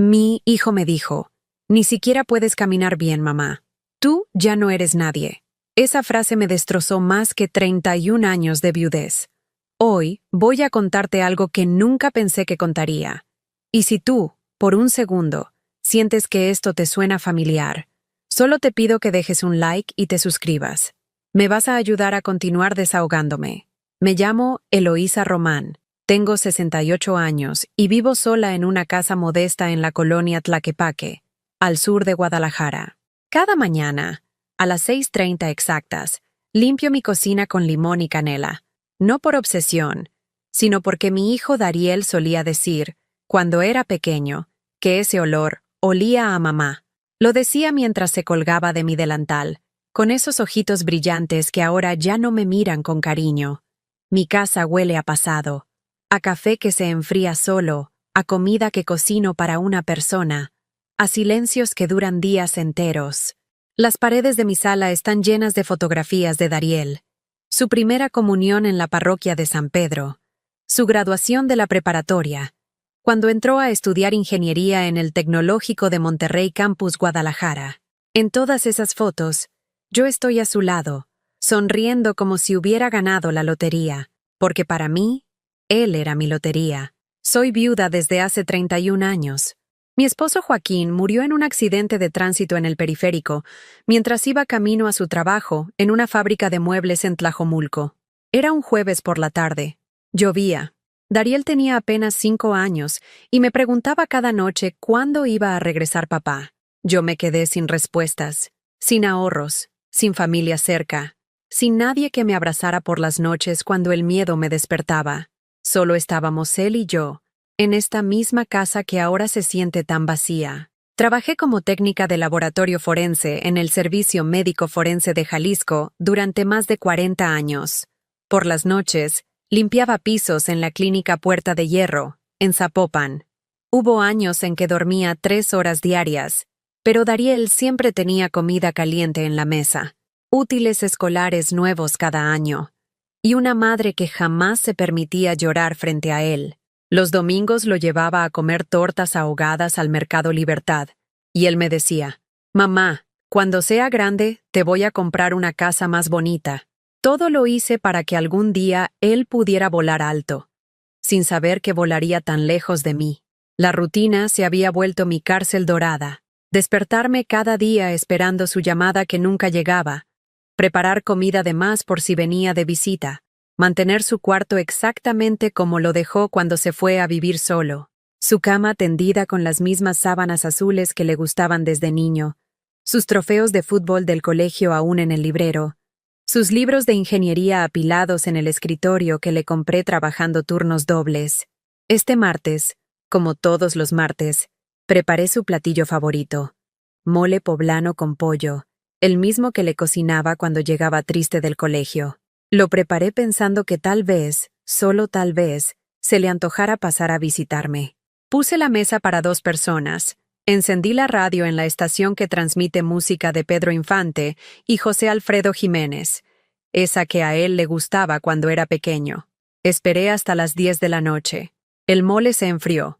Mi hijo me dijo, ni siquiera puedes caminar bien, mamá. Tú ya no eres nadie. Esa frase me destrozó más que 31 años de viudez. Hoy voy a contarte algo que nunca pensé que contaría. Y si tú, por un segundo, sientes que esto te suena familiar, solo te pido que dejes un like y te suscribas. Me vas a ayudar a continuar desahogándome. Me llamo Eloísa Román, tengo 68 años y vivo sola en una casa modesta en la colonia Tlaquepaque, al sur de Guadalajara. Cada mañana, a las 6:30 exactas, limpio mi cocina con limón y canela, no por obsesión, sino porque mi hijo Dariel solía decir, cuando era pequeño, que ese olor olía a mamá. Lo decía mientras se colgaba de mi delantal, con esos ojitos brillantes que ahora ya no me miran con cariño. Mi casa huele a pasado, a café que se enfría solo, a comida que cocino para una persona, a silencios que duran días enteros. Las paredes de mi sala están llenas de fotografías de Dariel, su primera comunión en la parroquia de San Pedro, su graduación de la preparatoria, cuando entró a estudiar ingeniería en el Tecnológico de Monterrey Campus Guadalajara. En todas esas fotos, yo estoy a su lado, sonriendo como si hubiera ganado la lotería, porque para mí, él era mi lotería. Soy viuda desde hace 31 años. Mi esposo Joaquín murió en un accidente de tránsito en el periférico, mientras iba camino a su trabajo en una fábrica de muebles en Tlajomulco. Era un jueves por la tarde. Llovía. Dariel tenía apenas 5 años y me preguntaba cada noche cuándo iba a regresar papá. Yo me quedé sin respuestas, sin ahorros, sin familia cerca, sin nadie que me abrazara por las noches cuando el miedo me despertaba. Solo estábamos él y yo, en esta misma casa que ahora se siente tan vacía. Trabajé como técnica de laboratorio forense en el Servicio Médico Forense de Jalisco durante más de 40 años. Por las noches, limpiaba pisos en la clínica Puerta de Hierro, en Zapopan. Hubo años en que dormía 3 horas diarias, pero Dariel siempre tenía comida caliente en la mesa, útiles escolares nuevos cada año, y una madre que jamás se permitía llorar frente a él. Los domingos lo llevaba a comer tortas ahogadas al Mercado Libertad, y él me decía, «Mamá, cuando sea grande, te voy a comprar una casa más bonita». Todo lo hice para que algún día él pudiera volar alto, sin saber que volaría tan lejos de mí. La rutina se había vuelto mi cárcel dorada. Despertarme cada día esperando su llamada que nunca llegaba, preparar comida de más por si venía de visita, mantener su cuarto exactamente como lo dejó cuando se fue a vivir solo, su cama tendida con las mismas sábanas azules que le gustaban desde niño, sus trofeos de fútbol del colegio aún en el librero, sus libros de ingeniería apilados en el escritorio que le compré trabajando turnos dobles. Este martes, como todos los martes, preparé su platillo favorito, mole poblano con pollo, el mismo que le cocinaba cuando llegaba triste del colegio. Lo preparé pensando que tal vez, solo tal vez, se le antojara pasar a visitarme. Puse la mesa para 2 personas, encendí la radio en la estación que transmite música de Pedro Infante y José Alfredo Jiménez, esa que a él le gustaba cuando era pequeño. Esperé hasta las 10 de la noche. El mole se enfrió.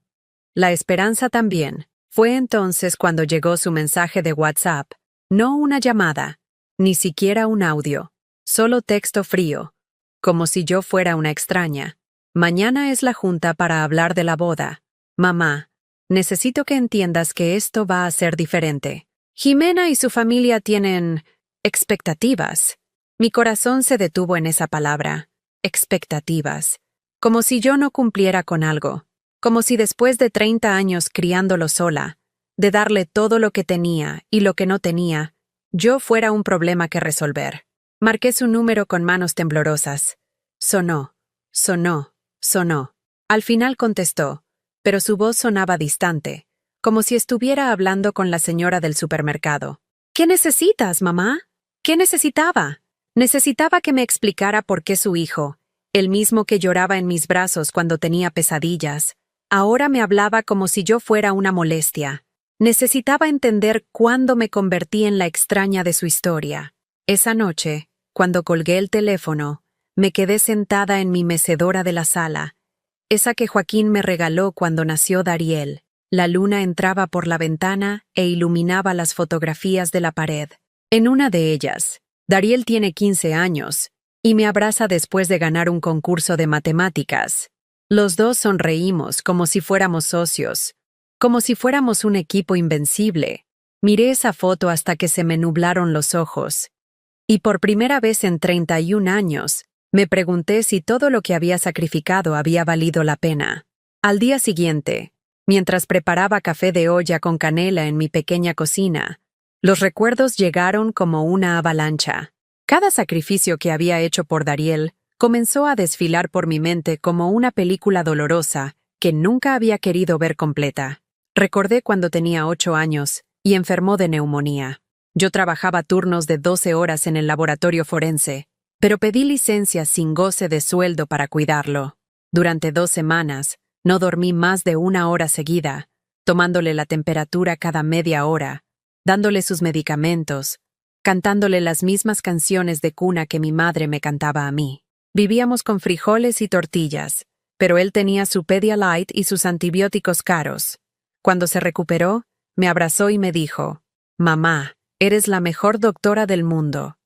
La esperanza también. Fue entonces cuando llegó su mensaje de WhatsApp. No una llamada, ni siquiera un audio, solo texto frío, como si yo fuera una extraña. Mañana es la junta para hablar de la boda. Mamá, necesito que entiendas que esto va a ser diferente. Jimena y su familia tienen expectativas. Mi corazón se detuvo en esa palabra, expectativas, como si yo no cumpliera con algo, como si después de 30 años criándolo sola, de darle todo lo que tenía y lo que no tenía, yo fuera un problema que resolver. Marqué su número con manos temblorosas. Sonó, sonó, sonó. Al final contestó, pero su voz sonaba distante, como si estuviera hablando con la señora del supermercado. ¿Qué necesitas, mamá? ¿Qué necesitaba? Necesitaba que me explicara por qué su hijo, el mismo que lloraba en mis brazos cuando tenía pesadillas, ahora me hablaba como si yo fuera una molestia. Necesitaba entender cuándo me convertí en la extraña de su historia. Esa noche, cuando colgué el teléfono, me quedé sentada en mi mecedora de la sala, esa que Joaquín me regaló cuando nació Dariel. La luna entraba por la ventana e iluminaba las fotografías de la pared. En una de ellas, Dariel tiene 15 años y me abraza después de ganar un concurso de matemáticas. Los dos sonreímos como si fuéramos socios, como si fuéramos un equipo invencible. Miré esa foto hasta que se me nublaron los ojos. Y por primera vez en 31 años, me pregunté si todo lo que había sacrificado había valido la pena. Al día siguiente, mientras preparaba café de olla con canela en mi pequeña cocina, los recuerdos llegaron como una avalancha. Cada sacrificio que había hecho por Dariel comenzó a desfilar por mi mente como una película dolorosa que nunca había querido ver completa. Recordé cuando tenía 8 años y enfermó de neumonía. Yo trabajaba turnos de 12 horas en el laboratorio forense, pero pedí licencia sin goce de sueldo para cuidarlo. Durante 2 semanas, no dormí más de 1 hora seguida, tomándole la temperatura cada media hora, dándole sus medicamentos, cantándole las mismas canciones de cuna que mi madre me cantaba a mí. Vivíamos con frijoles y tortillas, pero él tenía su Pedialyte y sus antibióticos caros. Cuando se recuperó, me abrazó y me dijo: «Mamá, eres la mejor doctora del mundo».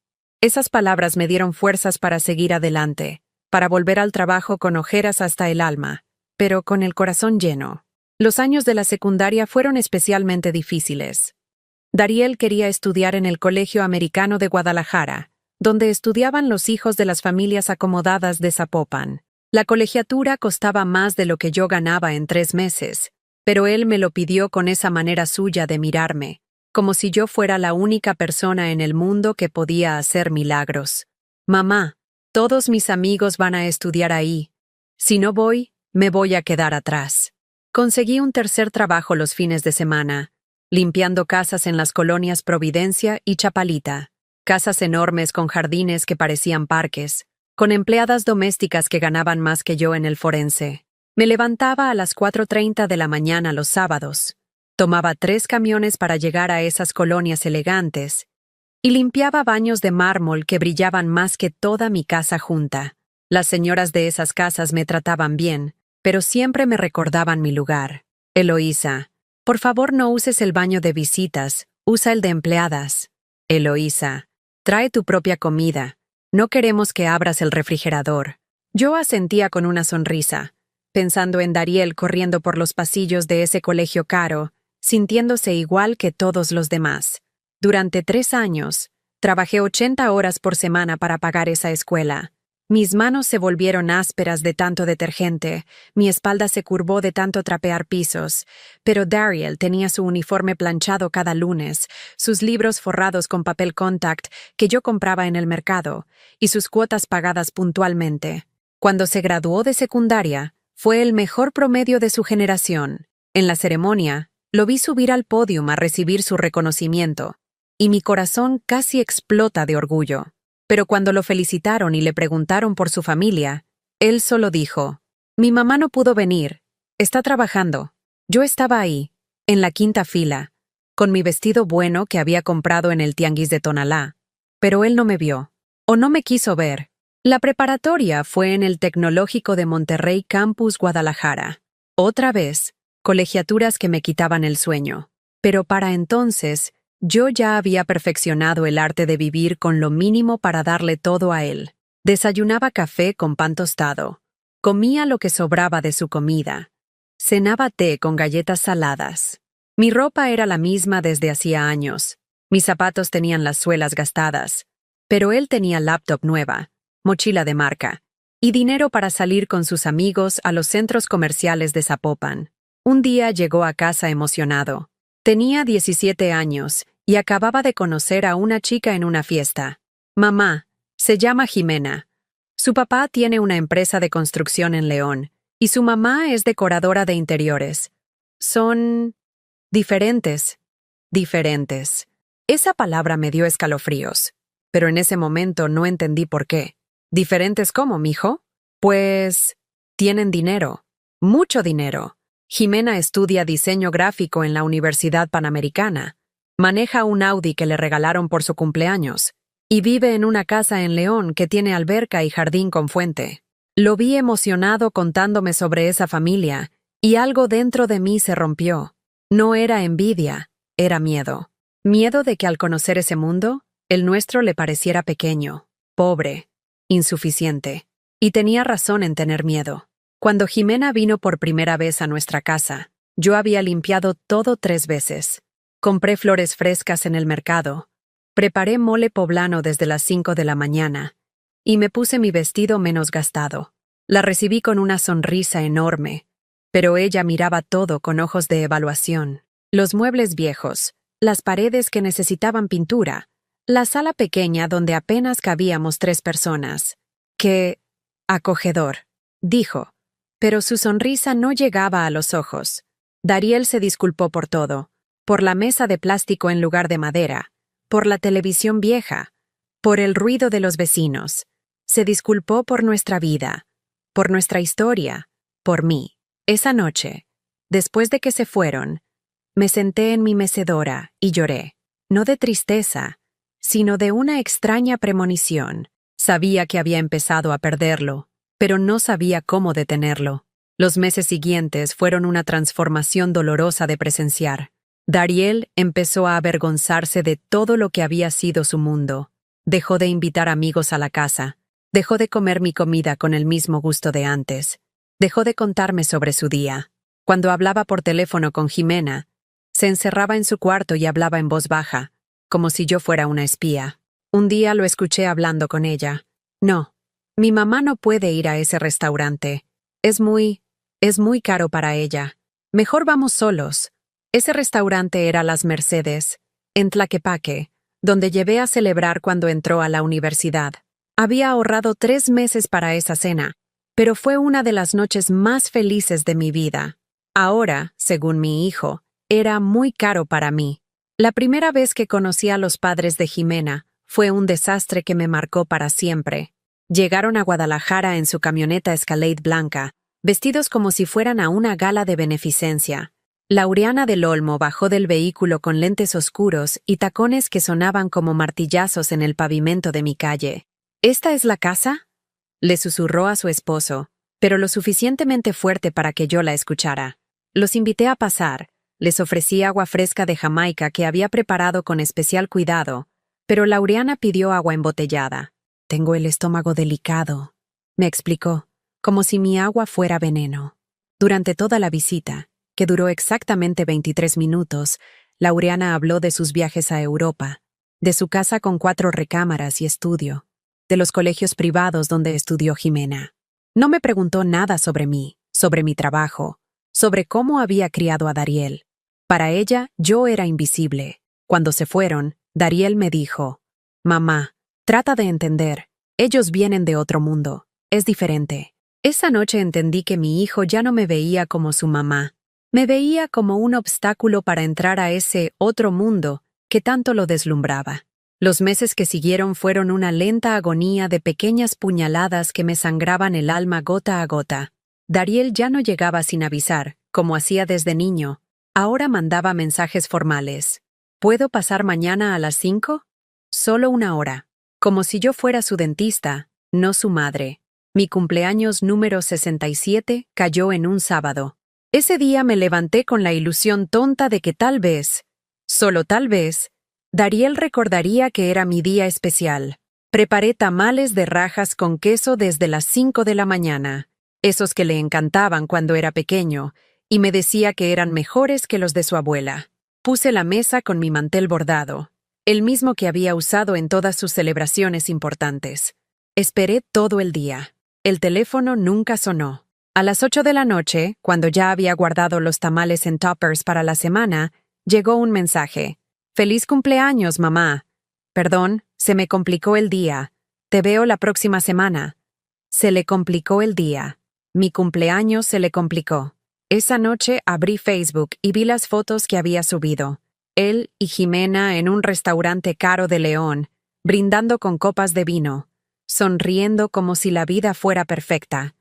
Esas palabras me dieron fuerzas para seguir adelante, para volver al trabajo con ojeras hasta el alma, pero con el corazón lleno. Los años de la secundaria fueron especialmente difíciles. Dariel quería estudiar en el Colegio Americano de Guadalajara, donde estudiaban los hijos de las familias acomodadas de Zapopan. La colegiatura costaba más de lo que yo ganaba en 3 meses, pero él me lo pidió con esa manera suya de mirarme, como si yo fuera la única persona en el mundo que podía hacer milagros. «Mamá, todos mis amigos van a estudiar ahí. Si no voy, me voy a quedar atrás». Conseguí un tercer trabajo los fines de semana, limpiando casas en las colonias Providencia y Chapalita. Casas enormes con jardines que parecían parques, con empleadas domésticas que ganaban más que yo en el forense. Me levantaba a las 4:30 de la mañana los sábados, tomaba 3 camiones para llegar a esas colonias elegantes y limpiaba baños de mármol que brillaban más que toda mi casa junta. Las señoras de esas casas me trataban bien, pero siempre me recordaban mi lugar. «Eloísa, por favor no uses el baño de visitas, usa el de empleadas». «Eloísa, trae tu propia comida, no queremos que abras el refrigerador». Yo asentía con una sonrisa, pensando en Dariel corriendo por los pasillos de ese colegio caro, sintiéndose igual que todos los demás. Durante 3 años, trabajé 80 horas por semana para pagar esa escuela. Mis manos se volvieron ásperas de tanto detergente, mi espalda se curvó de tanto trapear pisos, pero Dariel tenía su uniforme planchado cada lunes, sus libros forrados con papel contact que yo compraba en el mercado, y sus cuotas pagadas puntualmente. Cuando se graduó de secundaria, fue el mejor promedio de su generación. En la ceremonia, lo vi subir al podio a recibir su reconocimiento, y mi corazón casi explota de orgullo. Pero cuando lo felicitaron y le preguntaron por su familia, él solo dijo: «Mi mamá no pudo venir, está trabajando». Yo estaba ahí, en la 5ª fila, con mi vestido bueno que había comprado en el tianguis de Tonalá, pero él no me vio, o no me quiso ver. La preparatoria fue en el Tecnológico de Monterrey Campus Guadalajara. Otra vez, colegiaturas que me quitaban el sueño. Pero para entonces, yo ya había perfeccionado el arte de vivir con lo mínimo para darle todo a él. Desayunaba café con pan tostado. Comía lo que sobraba de su comida. Cenaba té con galletas saladas. Mi ropa era la misma desde hacía años. Mis zapatos tenían las suelas gastadas. Pero él tenía laptop nueva, mochila de marca, y dinero para salir con sus amigos a los centros comerciales de Zapopan. Un día llegó a casa emocionado. Tenía 17 años y acababa de conocer a una chica en una fiesta. «Mamá, se llama Jimena. Su papá tiene una empresa de construcción en León y su mamá es decoradora de interiores. Son diferentes. Diferentes». Esa palabra me dio escalofríos, pero en ese momento no entendí por qué. «¿Diferentes cómo, mijo?» «Pues tienen dinero, mucho dinero. Jimena estudia diseño gráfico en la Universidad Panamericana. Maneja un Audi que le regalaron por su cumpleaños y vive en una casa en León que tiene alberca y jardín con fuente». Lo vi emocionado contándome sobre esa familia y algo dentro de mí se rompió. No era envidia, era miedo. Miedo de que al conocer ese mundo, el nuestro le pareciera pequeño, pobre, insuficiente. Y tenía razón en tener miedo. Cuando Jimena vino por primera vez a nuestra casa, yo había limpiado todo 3 veces. Compré flores frescas en el mercado. Preparé mole poblano desde las 5 de la mañana. Y me puse mi vestido menos gastado. La recibí con una sonrisa enorme, pero ella miraba todo con ojos de evaluación. Los muebles viejos, las paredes que necesitaban pintura, la sala pequeña donde apenas cabíamos 3 personas. ¡Qué acogedor!, dijo, pero su sonrisa no llegaba a los ojos. Dariel se disculpó por todo, por la mesa de plástico en lugar de madera, por la televisión vieja, por el ruido de los vecinos. Se disculpó por nuestra vida, por nuestra historia, por mí. Esa noche, después de que se fueron, me senté en mi mecedora y lloré, no de tristeza, sino de una extraña premonición. Sabía que había empezado a perderlo, pero no sabía cómo detenerlo. Los meses siguientes fueron una transformación dolorosa de presenciar. Dariel empezó a avergonzarse de todo lo que había sido su mundo. Dejó de invitar amigos a la casa. Dejó de comer mi comida con el mismo gusto de antes. Dejó de contarme sobre su día. Cuando hablaba por teléfono con Jimena, se encerraba en su cuarto y hablaba en voz baja, como si yo fuera una espía. Un día lo escuché hablando con ella. No, mi mamá no puede ir a ese restaurante. Es muy caro para ella. Mejor vamos solos. Ese restaurante era Las Mercedes, en Tlaquepaque, donde llevé a celebrar cuando entró a la universidad. Había ahorrado 3 meses para esa cena, pero fue una de las noches más felices de mi vida. Ahora, según mi hijo, era muy caro para mí. La primera vez que conocí a los padres de Jimena fue un desastre que me marcó para siempre. Llegaron a Guadalajara en su camioneta Escalade blanca, vestidos como si fueran a una gala de beneficencia. Laureana del Olmo bajó del vehículo con lentes oscuros y tacones que sonaban como martillazos en el pavimento de mi calle. ¿Esta es la casa?, le susurró a su esposo, pero lo suficientemente fuerte para que yo la escuchara. Los invité a pasar, les ofrecí agua fresca de Jamaica que había preparado con especial cuidado, pero Laureana pidió agua embotellada. Tengo el estómago delicado, me explicó, como si mi agua fuera veneno. Durante toda la visita, que duró exactamente 23 minutos, Laureana habló de sus viajes a Europa, de su casa con 4 recámaras y estudio, de los colegios privados donde estudió Jimena. No me preguntó nada sobre mí, sobre mi trabajo, sobre cómo había criado a Dariel. Para ella, yo era invisible. Cuando se fueron, Dariel me dijo, «Mamá, trata de entender, ellos vienen de otro mundo, es diferente». Esa noche entendí que mi hijo ya no me veía como su mamá. Me veía como un obstáculo para entrar a ese otro mundo que tanto lo deslumbraba. Los meses que siguieron fueron una lenta agonía de pequeñas puñaladas que me sangraban el alma gota a gota. Dariel ya no llegaba sin avisar, como hacía desde niño. Ahora mandaba mensajes formales. ¿Puedo pasar mañana a las 5? Solo 1 hora. Como si yo fuera su dentista, no su madre. Mi cumpleaños número 67 cayó en un sábado. Ese día me levanté con la ilusión tonta de que tal vez, solo tal vez, Dariel recordaría que era mi día especial. Preparé tamales de rajas con queso desde las 5 de la mañana, esos que le encantaban cuando era pequeño, y me decía que eran mejores que los de su abuela. Puse la mesa con mi mantel bordado, el mismo que había usado en todas sus celebraciones importantes. Esperé todo el día. El teléfono nunca sonó. A las 8 de la noche, cuando ya había guardado los tamales en toppers para la semana, llegó un mensaje. «Feliz cumpleaños, mamá. Perdón, se me complicó el día. Te veo la próxima semana». Se le complicó el día. Mi cumpleaños se le complicó. Esa noche abrí Facebook y vi las fotos que había subido. Él y Jimena en un restaurante caro de León, brindando con copas de vino, sonriendo como si la vida fuera perfecta.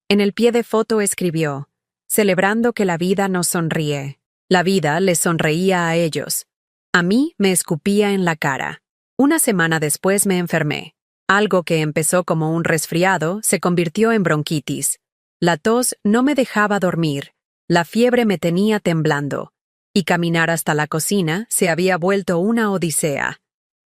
En el pie de foto escribió, «Celebrando que la vida nos sonríe». La vida les sonreía a ellos. A mí me escupía en la cara. Una semana después me enfermé. Algo que empezó como un resfriado se convirtió en bronquitis. La tos no me dejaba dormir. La fiebre me tenía temblando. y caminar hasta la cocina se había vuelto una odisea.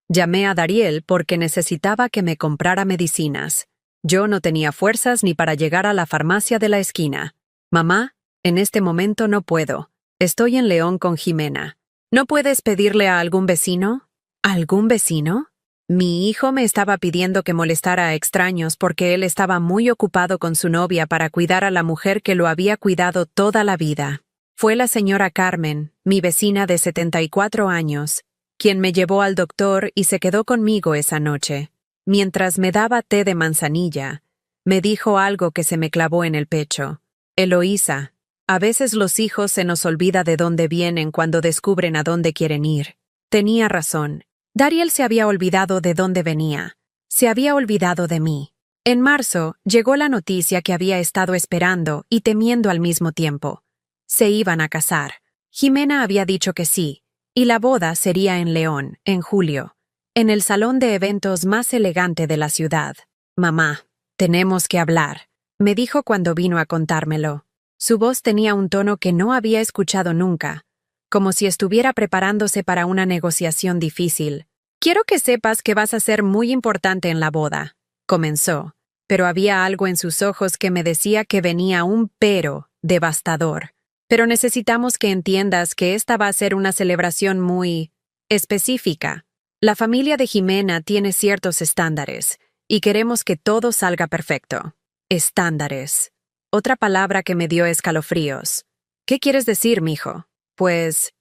Llamé a Dariel porque necesitaba que me comprara medicinas. Yo no tenía fuerzas ni para llegar a la farmacia de la esquina. Mamá, en este momento no puedo. Estoy en León con Jimena. ¿No puedes pedirle a algún vecino? ¿Algún vecino? Mi hijo me estaba pidiendo que molestara a extraños porque él estaba muy ocupado con su novia para cuidar a la mujer que lo había cuidado toda la vida. Fue la señora Carmen, mi vecina de 74 años, quien me llevó al doctor y se quedó conmigo esa noche. Mientras me daba té de manzanilla, me dijo algo que se me clavó en el pecho. Eloísa, a veces los hijos se nos olvida de dónde vienen cuando descubren a dónde quieren ir. Tenía razón. Dariel se había olvidado de dónde venía. Se había olvidado de mí. En marzo llegó la noticia que había estado esperando y temiendo al mismo tiempo. Se iban a casar. Jimena había dicho que sí, y la boda sería en León, en julio, en el salón de eventos más elegante de la ciudad. Mamá, tenemos que hablar, me dijo cuando vino a contármelo. Su voz tenía un tono que no había escuchado nunca, como si estuviera preparándose para una negociación difícil. Quiero que sepas que vas a ser muy importante en la boda, comenzó, pero había algo en sus ojos que me decía que venía un pero devastador. Pero necesitamos que entiendas que esta va a ser una celebración muy específica. La familia de Jimena tiene ciertos estándares, y queremos que todo salga perfecto. Estándares. Otra palabra que me dio escalofríos. ¿Qué quieres decir, mijo? Pues,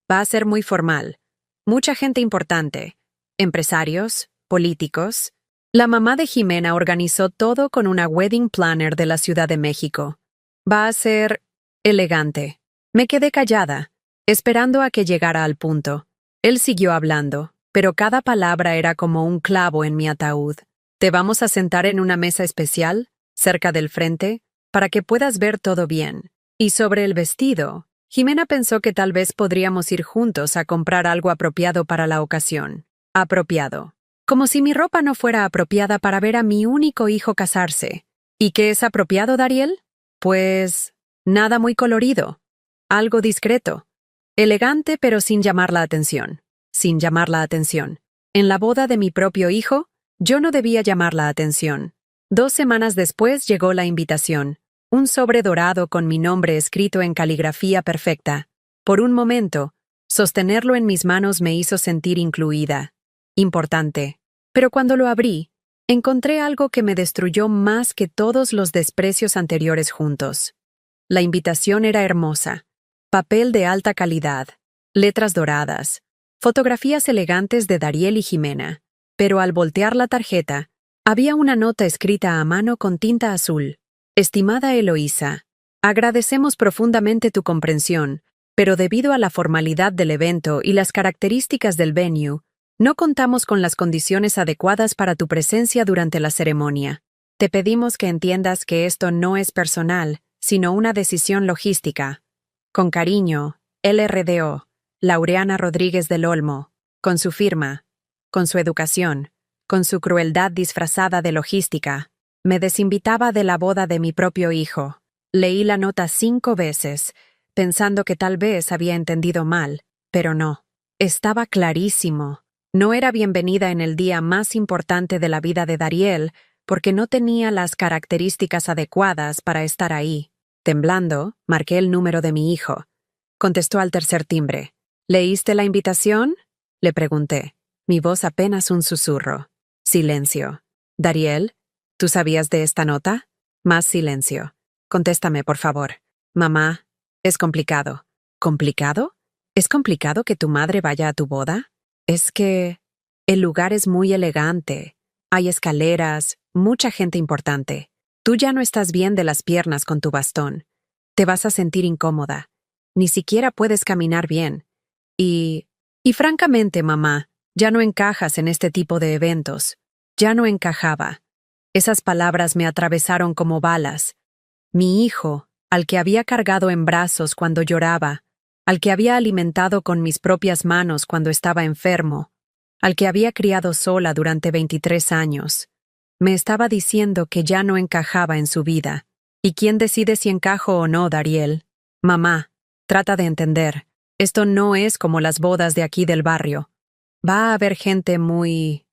va a ser muy formal. Mucha gente importante. Empresarios, políticos. La mamá de Jimena organizó todo con una wedding planner de la Ciudad de México. Va a ser elegante. Me quedé callada, esperando a que llegara al punto. Él siguió hablando, pero cada palabra era como un clavo en mi ataúd. Te vamos a sentar en una mesa especial, cerca del frente, para que puedas ver todo bien. Y sobre el vestido, Jimena pensó que tal vez podríamos ir juntos a comprar algo apropiado para la ocasión. Apropiado. Como si mi ropa no fuera apropiada para ver a mi único hijo casarse. ¿Y qué es apropiado, Dariel? Pues nada muy colorido. Algo discreto. Elegante pero sin llamar la atención. Sin llamar la atención. En la boda de mi propio hijo, yo no debía llamar la atención. 2 semanas después llegó la invitación. Un sobre dorado con mi nombre escrito en caligrafía perfecta. Por un momento, sostenerlo en mis manos me hizo sentir incluida. Importante. Pero cuando lo abrí, encontré algo que me destruyó más que todos los desprecios anteriores juntos. La invitación era hermosa. Papel de alta calidad, letras doradas, fotografías elegantes de Dariel y Jimena. Pero al voltear la tarjeta, había una nota escrita a mano con tinta azul. Estimada Eloísa, agradecemos profundamente tu comprensión, pero debido a la formalidad del evento y las características del venue, no contamos con las condiciones adecuadas para tu presencia durante la ceremonia. Te pedimos que entiendas que esto no es personal, sino una decisión logística. Con cariño, LRDO, Laureana Rodríguez del Olmo, con su firma, con su educación, con su crueldad disfrazada de logística, me desinvitaba de la boda de mi propio hijo. Leí la nota 5 veces, pensando que tal vez había entendido mal, pero no. Estaba clarísimo. No era bienvenida en el día más importante de la vida de Dariel, porque no tenía las características adecuadas para estar ahí. Temblando, marqué el número de mi hijo. Contestó al tercer timbre. ¿Leíste la invitación? Le pregunté. Mi voz apenas un susurro. Silencio. Dariel, ¿tú sabías de esta nota? Más silencio. Contéstame, por favor. Mamá, es complicado. ¿Complicado? ¿Es complicado que tu madre vaya a tu boda? Es que el lugar es muy elegante. Hay escaleras, mucha gente importante. Tú ya no estás bien de las piernas con tu bastón. Te vas a sentir incómoda. Ni siquiera puedes caminar bien. Y francamente, mamá, ya no encajas en este tipo de eventos. Ya no encajaba. Esas palabras me atravesaron como balas. Mi hijo, al que había cargado en brazos cuando lloraba, al que había alimentado con mis propias manos cuando estaba enfermo, al que había criado sola durante 23 años, me estaba diciendo que ya no encajaba en su vida. ¿Y quién decide si encajo o no, Dariel? Mamá, trata de entender. Esto no es como las bodas de aquí del barrio. Va a haber gente muy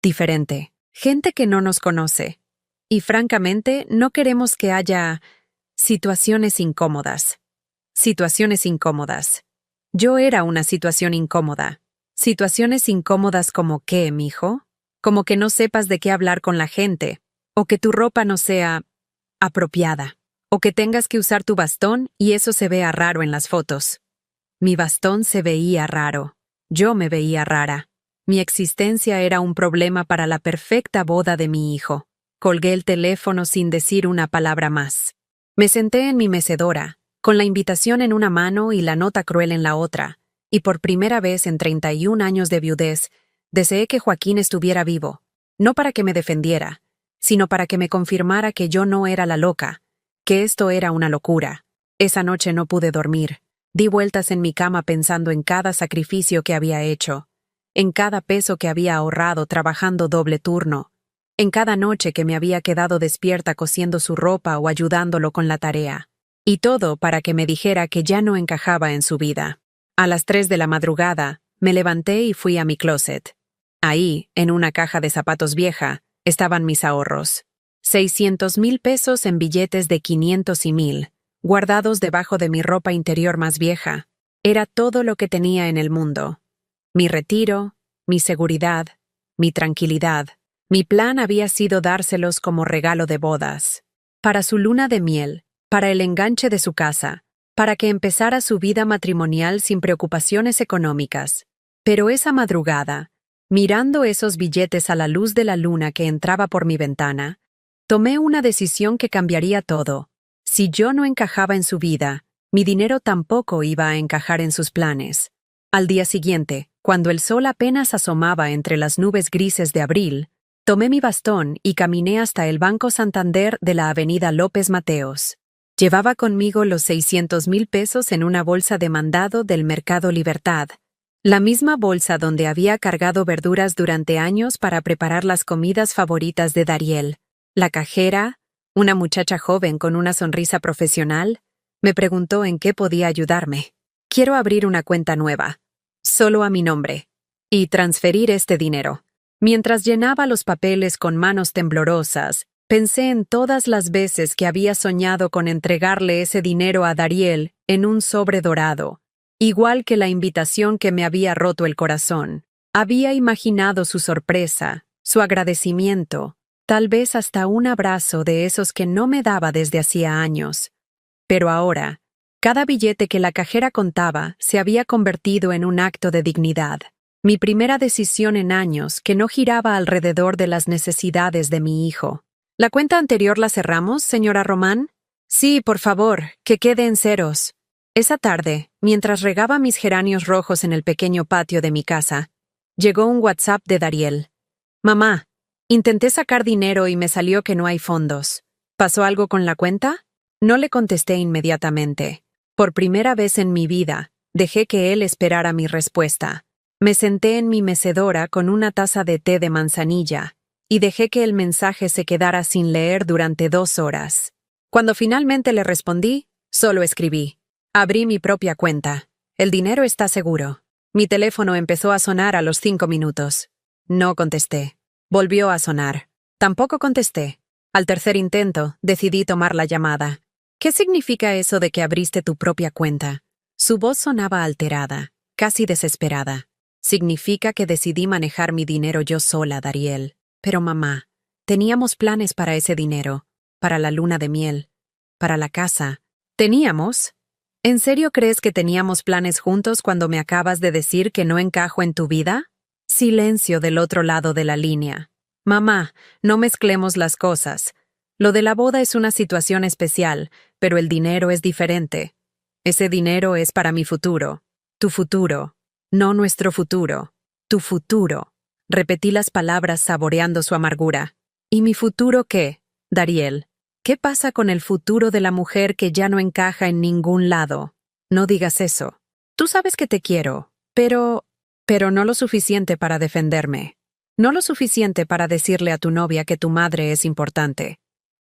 diferente, gente que no nos conoce. Y francamente, no queremos que haya situaciones incómodas. Situaciones incómodas. Yo era una situación incómoda. Situaciones incómodas como ¿qué, mijo? Como que no sepas de qué hablar con la gente, o que tu ropa no sea apropiada, o que tengas que usar tu bastón y eso se vea raro en las fotos. Mi bastón se veía raro. Yo me veía rara. Mi existencia era un problema para la perfecta boda de mi hijo. Colgué el teléfono sin decir una palabra más. Me senté en mi mecedora, con la invitación en una mano y la nota cruel en la otra, y por primera vez en 31 años de viudez, deseé que Joaquín estuviera vivo, no para que me defendiera, sino para que me confirmara que yo no era la loca, que esto era una locura. Esa noche no pude dormir. Di vueltas en mi cama pensando en cada sacrificio que había hecho, en cada peso que había ahorrado trabajando doble turno, en cada noche que me había quedado despierta cosiendo su ropa o ayudándolo con la tarea. Y todo para que me dijera que ya no encajaba en su vida. A las 3 de la madrugada, me levanté y fui a mi closet. Ahí, en una caja de zapatos vieja, estaban mis ahorros. 600,000 pesos en billetes de 500 y 1,000, guardados debajo de mi ropa interior más vieja. Era todo lo que tenía en el mundo. Mi retiro, mi seguridad, mi tranquilidad. Mi plan había sido dárselos como regalo de bodas. Para su luna de miel, para el enganche de su casa, para que empezara su vida matrimonial sin preocupaciones económicas. Pero esa madrugada, mirando esos billetes a la luz de la luna que entraba por mi ventana, tomé una decisión que cambiaría todo. Si yo no encajaba en su vida, mi dinero tampoco iba a encajar en sus planes. Al día siguiente, cuando el sol apenas asomaba entre las nubes grises de abril, tomé mi bastón y caminé hasta el Banco Santander de la Avenida López Mateos. Llevaba conmigo los 600,000 pesos en una bolsa de mandado del Mercado Libertad, la misma bolsa donde había cargado verduras durante años para preparar las comidas favoritas de Dariel. La cajera, una muchacha joven con una sonrisa profesional, me preguntó en qué podía ayudarme. Quiero abrir una cuenta nueva, solo a mi nombre, y transferir este dinero. Mientras llenaba los papeles con manos temblorosas, pensé en todas las veces que había soñado con entregarle ese dinero a Dariel en un sobre dorado, igual que la invitación que me había roto el corazón. Había imaginado su sorpresa, su agradecimiento, tal vez hasta un abrazo de esos que no me daba desde hacía años. Pero ahora, cada billete que la cajera contaba se había convertido en un acto de dignidad. Mi primera decisión en años que no giraba alrededor de las necesidades de mi hijo. ¿La cuenta anterior la cerramos, señora Román? Sí, por favor, que quede en ceros. Esa tarde, mientras regaba mis geranios rojos en el pequeño patio de mi casa, llegó un WhatsApp de Dariel. Mamá, intenté sacar dinero y me salió que no hay fondos. ¿Pasó algo con la cuenta? No le contesté inmediatamente. Por primera vez en mi vida, dejé que él esperara mi respuesta. Me senté en mi mecedora con una taza de té de manzanilla y dejé que el mensaje se quedara sin leer durante 2 horas. Cuando finalmente le respondí, solo escribí. Abrí mi propia cuenta. El dinero está seguro. Mi teléfono empezó a sonar a los 5 minutos. No contesté. Volvió a sonar. Tampoco contesté. Al tercer intento, decidí tomar la llamada. ¿Qué significa eso de que abriste tu propia cuenta? Su voz sonaba alterada, casi desesperada. Significa que decidí manejar mi dinero yo sola, Dariel. Pero mamá, teníamos planes para ese dinero, para la luna de miel, para la casa. ¿Teníamos? ¿En serio crees que teníamos planes juntos cuando me acabas de decir que no encajo en tu vida? Silencio del otro lado de la línea. Mamá, no mezclemos las cosas. Lo de la boda es una situación especial, pero el dinero es diferente. Ese dinero es para mi futuro. Tu futuro. No nuestro futuro. Tu futuro. Repetí las palabras saboreando su amargura. ¿Y mi futuro qué, Dariel? ¿Qué pasa con el futuro de la mujer que ya no encaja en ningún lado? No digas eso. Tú sabes que te quiero, pero no lo suficiente para defenderme. No lo suficiente para decirle a tu novia que tu madre es importante.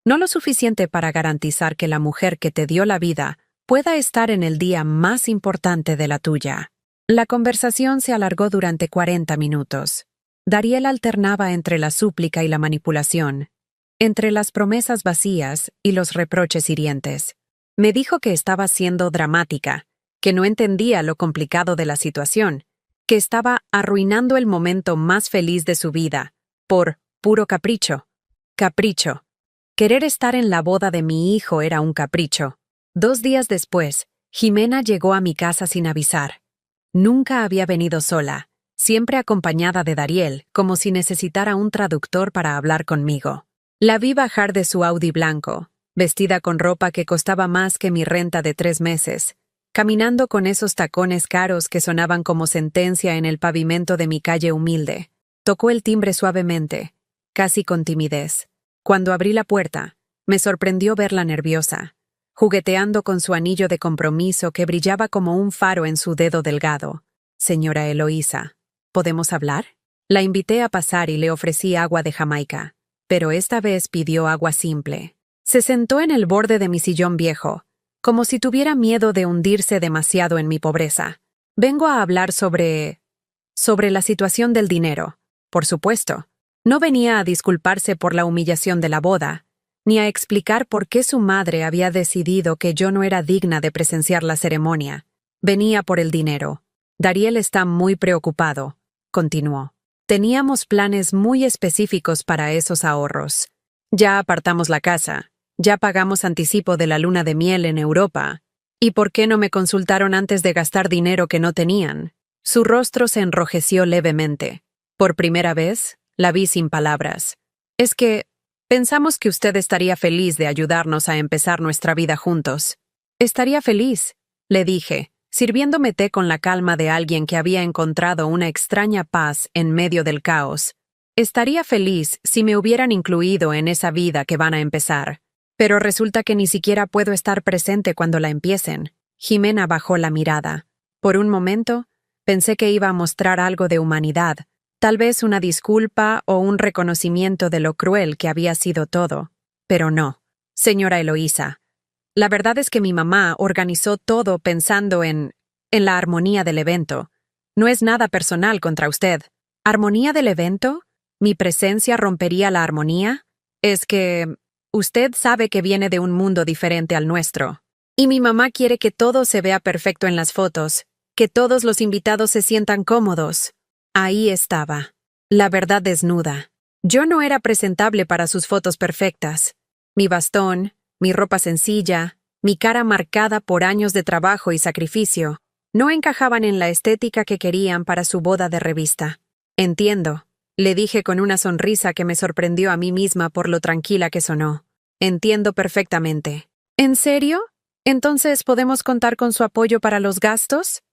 No lo suficiente para garantizar que la mujer que te dio la vida pueda estar en el día más importante de la tuya. La conversación se alargó durante 40 minutos. Dariel alternaba entre la súplica y la manipulación, entre las promesas vacías y los reproches hirientes. Me dijo que estaba siendo dramática, que no entendía lo complicado de la situación, que estaba arruinando el momento más feliz de su vida, por puro capricho. Capricho. Querer estar en la boda de mi hijo era un capricho. 2 días después, Jimena llegó a mi casa sin avisar. Nunca había venido sola, siempre acompañada de Dariel, como si necesitara un traductor para hablar conmigo. La vi bajar de su Audi blanco, vestida con ropa que costaba más que mi renta de 3 meses, caminando con esos tacones caros que sonaban como sentencia en el pavimento de mi calle humilde. Tocó el timbre suavemente, casi con timidez. Cuando abrí la puerta, me sorprendió verla nerviosa, jugueteando con su anillo de compromiso que brillaba como un faro en su dedo delgado. «Señora Eloísa, ¿podemos hablar?» La invité a pasar y le ofrecí agua de Jamaica, pero esta vez pidió agua simple. Se sentó en el borde de mi sillón viejo, como si tuviera miedo de hundirse demasiado en mi pobreza. «Vengo a hablar sobre la situación del dinero, por supuesto». No venía a disculparse por la humillación de la boda, ni a explicar por qué su madre había decidido que yo no era digna de presenciar la ceremonia. Venía por el dinero. «Dariel está muy preocupado», continuó. «Teníamos planes muy específicos para esos ahorros. Ya apartamos la casa, ya pagamos anticipo de la luna de miel en Europa. ¿Y por qué no me consultaron antes de gastar dinero que no tenían?» Su rostro se enrojeció levemente. Por primera vez, la vi sin palabras. «Es que pensamos que usted estaría feliz de ayudarnos a empezar nuestra vida juntos». «Estaría feliz», le dije, sirviéndome té con la calma de alguien que había encontrado una extraña paz en medio del caos. «Estaría feliz si me hubieran incluido en esa vida que van a empezar. Pero resulta que ni siquiera puedo estar presente cuando la empiecen». Jimena bajó la mirada. Por un momento, pensé que iba a mostrar algo de humanidad, tal vez una disculpa o un reconocimiento de lo cruel que había sido todo. Pero no. «Señora Eloísa, la verdad es que mi mamá organizó todo pensando en la armonía del evento. No es nada personal contra usted». «¿Armonía del evento? ¿Mi presencia rompería la armonía?» «Es que usted sabe que viene de un mundo diferente al nuestro. Y mi mamá quiere que todo se vea perfecto en las fotos, que todos los invitados se sientan cómodos». Ahí estaba, la verdad desnuda. Yo no era presentable para sus fotos perfectas. Mi bastón, mi ropa sencilla, mi cara marcada por años de trabajo y sacrificio, no encajaban en la estética que querían para su boda de revista. «Entiendo», le dije con una sonrisa que me sorprendió a mí misma por lo tranquila que sonó. «Entiendo perfectamente». «¿En serio? ¿Entonces podemos contar con su apoyo para los gastos?»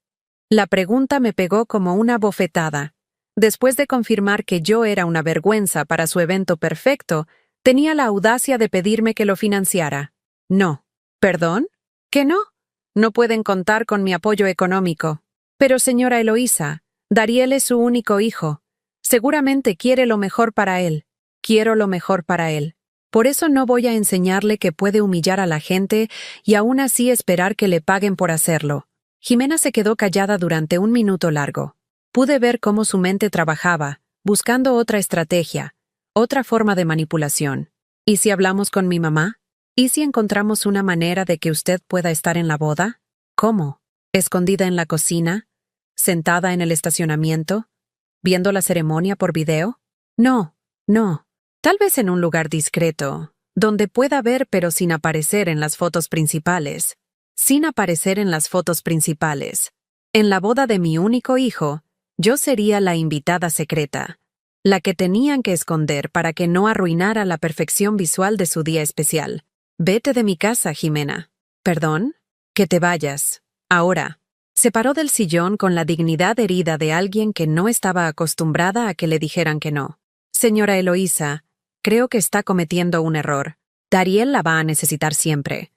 La pregunta me pegó como una bofetada. Después de confirmar que yo era una vergüenza para su evento perfecto, tenía la audacia de pedirme que lo financiara. «No». «¿Perdón? ¿Que no?» «No pueden contar con mi apoyo económico». «Pero señora Eloísa, Dariel es su único hijo. Seguramente quiere lo mejor para él». «Quiero lo mejor para él. Por eso no voy a enseñarle que puede humillar a la gente y aún así esperar que le paguen por hacerlo». Jimena se quedó callada durante un minuto largo. Pude ver cómo su mente trabajaba, buscando otra estrategia, otra forma de manipulación. ¿Y si hablamos con mi mamá? ¿Y si encontramos una manera de que usted pueda estar en la boda? ¿Cómo? ¿Escondida en la cocina? ¿Sentada en el estacionamiento? ¿Viendo la ceremonia por video? No, no. Tal vez en un lugar discreto, donde pueda ver pero sin aparecer en las fotos principales. Sin aparecer en las fotos principales. En la boda de mi único hijo, yo sería la invitada secreta, la que tenían que esconder para que no arruinara la perfección visual de su día especial. «Vete de mi casa, Jimena». «¿Perdón?» «Que te vayas. Ahora». Se paró del sillón con la dignidad herida de alguien que no estaba acostumbrada a que le dijeran que no. «Señora Eloísa, creo que está cometiendo un error. Dariel la va a necesitar siempre.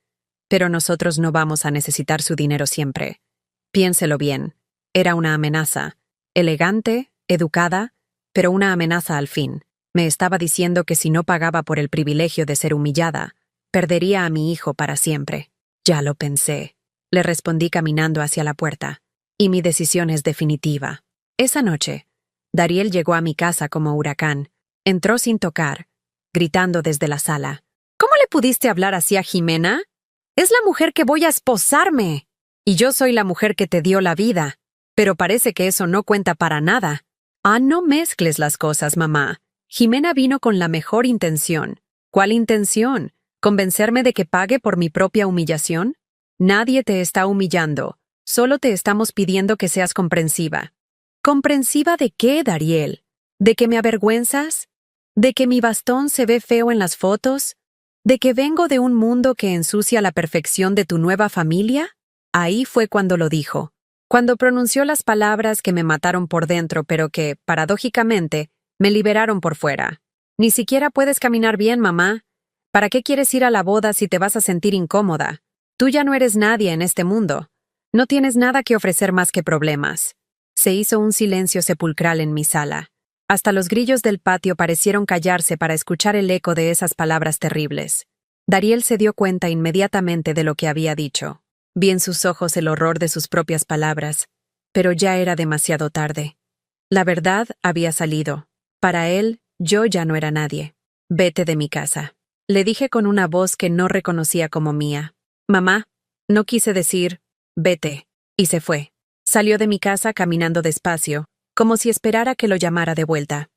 Pero nosotros no vamos a necesitar su dinero siempre. Piénselo bien. Era una amenaza. Elegante, educada, pero una amenaza al fin. Me estaba diciendo que si no pagaba por el privilegio de ser humillada, perdería a mi hijo para siempre». «Ya lo pensé», le respondí caminando hacia la puerta. Y mi decisión es definitiva. Esa noche, Dariel llegó a mi casa como huracán. Entró sin tocar, gritando desde la sala. ¿Cómo le pudiste hablar así a Jimena? Es la mujer que voy a esposarme. Y yo soy la mujer que te dio la vida. Pero parece que eso no cuenta para nada. Ah, no mezcles las cosas, mamá. Jimena vino con la mejor intención. ¿Cuál intención? ¿Convencerme de que pague por mi propia humillación? Nadie te está humillando. Solo te estamos pidiendo que seas comprensiva. ¿Comprensiva de qué, Dariel? ¿De que me avergüenzas? ¿De que mi bastón se ve feo en las fotos? ¿De que vengo de un mundo que ensucia la perfección de tu nueva familia? Ahí fue cuando lo dijo. Cuando pronunció las palabras que me mataron por dentro, pero que, paradójicamente, me liberaron por fuera. Ni siquiera puedes caminar bien, mamá. ¿Para qué quieres ir a la boda si te vas a sentir incómoda? Tú ya no eres nadie en este mundo. No tienes nada que ofrecer más que problemas. Se hizo un silencio sepulcral en mi sala. Hasta los grillos del patio parecieron callarse para escuchar el eco de esas palabras terribles. Dariel se dio cuenta inmediatamente de lo que había dicho. Vi en sus ojos el horror de sus propias palabras, pero ya era demasiado tarde. La verdad había salido. Para él, yo ya no era nadie. Vete de mi casa. Le dije con una voz que no reconocía como mía. Mamá, no quise decir, vete. Y se fue. Salió de mi casa caminando despacio, como si esperara que lo llamara de vuelta.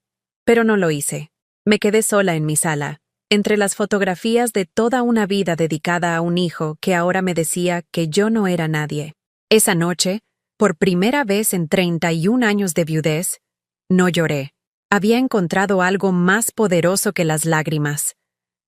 Pero no lo hice. Me quedé sola en mi sala, entre las fotografías de toda una vida dedicada a un hijo que ahora me decía que yo no era nadie. Esa noche, por primera vez en 31 años de viudez, no lloré. Había encontrado algo más poderoso que las lágrimas.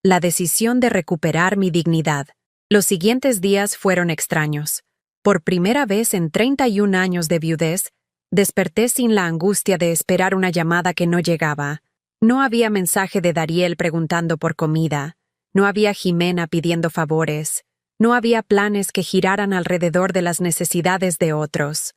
La decisión de recuperar mi dignidad. Los siguientes días fueron extraños. Por primera vez en 31 años de viudez, desperté sin la angustia de esperar una llamada que no llegaba. No había mensaje de Dariel preguntando por comida. No había Jimena pidiendo favores. No había planes que giraran alrededor de las necesidades de otros.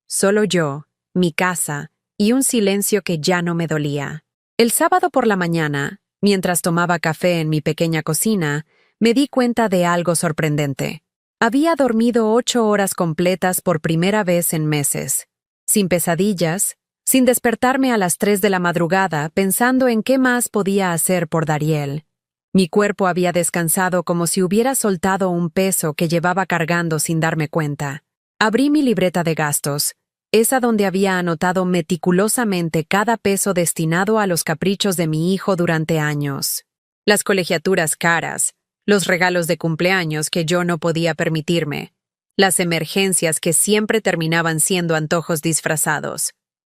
Solo yo, mi casa y un silencio que ya no me dolía. El sábado por la mañana, mientras tomaba café en mi pequeña cocina, me di cuenta de algo sorprendente. Había dormido 8 horas completas por primera vez en meses. Sin pesadillas, sin despertarme a las 3 de la madrugada pensando en qué más podía hacer por Dariel. Mi cuerpo había descansado como si hubiera soltado un peso que llevaba cargando sin darme cuenta. Abrí mi libreta de gastos, esa donde había anotado meticulosamente cada peso destinado a los caprichos de mi hijo durante años. Las colegiaturas caras, los regalos de cumpleaños que yo no podía permitirme, las emergencias que siempre terminaban siendo antojos disfrazados.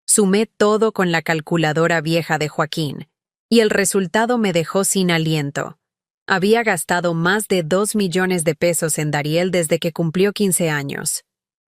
Sumé todo con la calculadora vieja de Joaquín, y el resultado me dejó sin aliento. Había gastado más de 2 millones de pesos en Dariel desde que cumplió 15 años.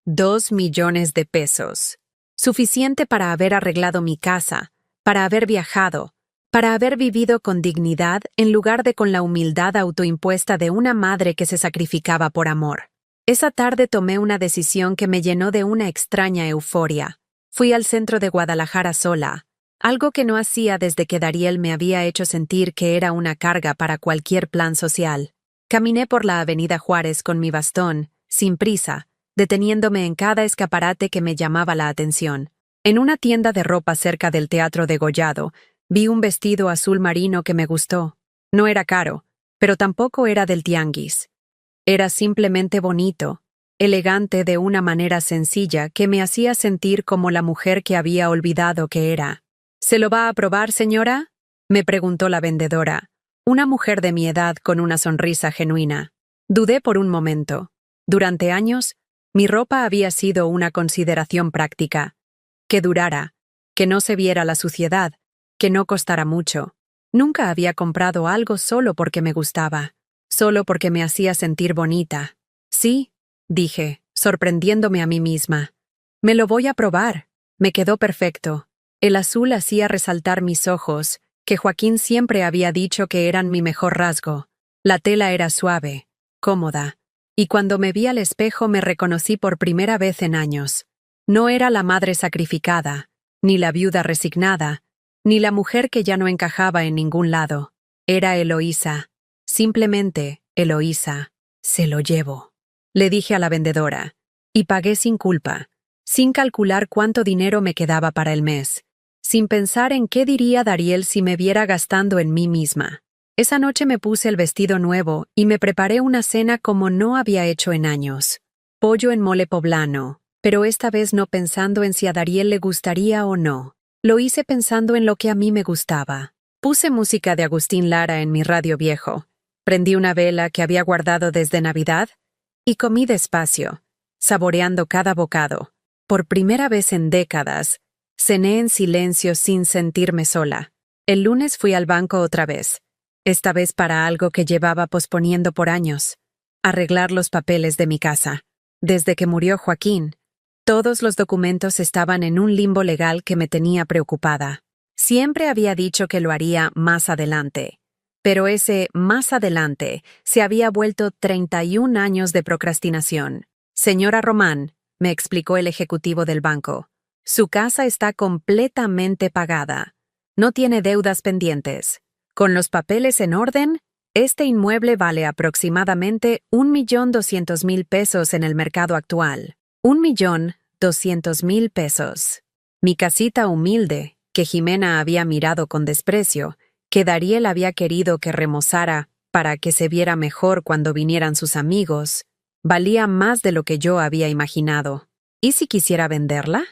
2 millones de pesos. Suficiente para haber arreglado mi casa, para haber viajado, para haber vivido con dignidad en lugar de con la humildad autoimpuesta de una madre que se sacrificaba por amor. Esa tarde tomé una decisión que me llenó de una extraña euforia. Fui al centro de Guadalajara sola, algo que no hacía desde que Dariel me había hecho sentir que era una carga para cualquier plan social. Caminé por la Avenida Juárez con mi bastón, sin prisa, deteniéndome en cada escaparate que me llamaba la atención. En una tienda de ropa cerca del Teatro Degollado, vi un vestido azul marino que me gustó. No era caro, pero tampoco era del tianguis. Era simplemente bonito, elegante de una manera sencilla que me hacía sentir como la mujer que había olvidado que era. ¿Se lo va a probar, señora?, me preguntó la vendedora, una mujer de mi edad con una sonrisa genuina. Dudé por un momento. Durante años, mi ropa había sido una consideración práctica. Que durara, que no se viera la suciedad, que no costara mucho. Nunca había comprado algo solo porque me gustaba, solo porque me hacía sentir bonita. Sí, dije, sorprendiéndome a mí misma. Me lo voy a probar. Me quedó perfecto. El azul hacía resaltar mis ojos, que Joaquín siempre había dicho que eran mi mejor rasgo. La tela era suave, cómoda, y cuando me vi al espejo me reconocí por primera vez en años. No era la madre sacrificada, ni la viuda resignada, ni la mujer que ya no encajaba en ningún lado. Era Eloísa. Simplemente, Eloísa. Se lo llevo. le dije a la vendedora, y pagué sin culpa, sin calcular cuánto dinero me quedaba para el mes, sin pensar en qué diría Dariel si me viera gastando en mí misma. Esa noche me puse el vestido nuevo y me preparé una cena como no había hecho en años. Pollo en mole poblano, pero esta vez no pensando en si a Dariel le gustaría o no. Lo hice pensando en lo que a mí me gustaba. Puse música de Agustín Lara en mi radio viejo, prendí una vela que había guardado desde Navidad y comí despacio, saboreando cada bocado. Por primera vez en décadas, cené en silencio sin sentirme sola. El lunes fui al banco otra vez, esta vez para algo que llevaba posponiendo por años: arreglar los papeles de mi casa. Desde que murió Joaquín, todos los documentos estaban en un limbo legal que me tenía preocupada. Siempre había dicho que lo haría más adelante, pero ese más adelante se había vuelto 31 años de procrastinación. Señora Román, me explicó el ejecutivo del banco, su casa está completamente pagada. No tiene deudas pendientes. Con los papeles en orden, este inmueble vale aproximadamente 1.200.000 pesos en el mercado actual. 1.200.000 pesos. Mi casita humilde, que Jimena había mirado con desprecio, que Dariel había querido que remozara para que se viera mejor cuando vinieran sus amigos, valía más de lo que yo había imaginado. ¿Y si quisiera venderla?,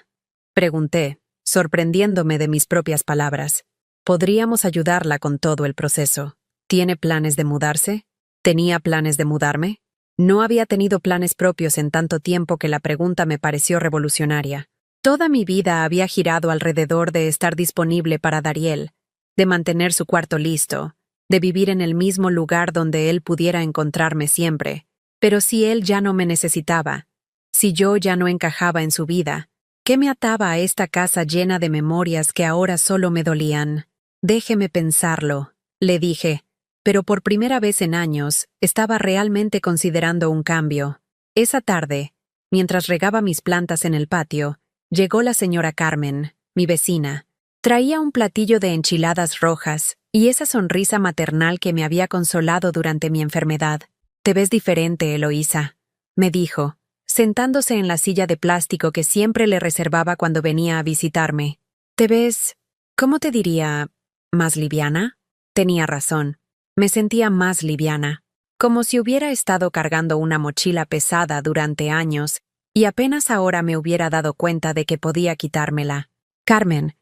pregunté, sorprendiéndome de mis propias palabras. Podríamos ayudarla con todo el proceso. ¿Tiene planes de mudarse? ¿Tenía planes de mudarme? No había tenido planes propios en tanto tiempo que la pregunta me pareció revolucionaria. Toda mi vida había girado alrededor de estar disponible para Dariel, de mantener su cuarto listo, de vivir en el mismo lugar donde él pudiera encontrarme siempre. Pero si él ya no me necesitaba, si yo ya no encajaba en su vida, ¿qué me ataba a esta casa llena de memorias que ahora solo me dolían? Déjeme pensarlo, le dije, pero por primera vez en años estaba realmente considerando un cambio. Esa tarde, mientras regaba mis plantas en el patio, llegó la señora Carmen, mi vecina. Traía un platillo de enchiladas rojas y esa sonrisa maternal que me había consolado durante mi enfermedad. «Te ves diferente, Eloísa», me dijo, sentándose en la silla de plástico que siempre le reservaba cuando venía a visitarme. «Te ves, ¿cómo te diría? ¿Más liviana?» Tenía razón. Me sentía más liviana, como si hubiera estado cargando una mochila pesada durante años y apenas ahora me hubiera dado cuenta de que podía quitármela. «Carmen,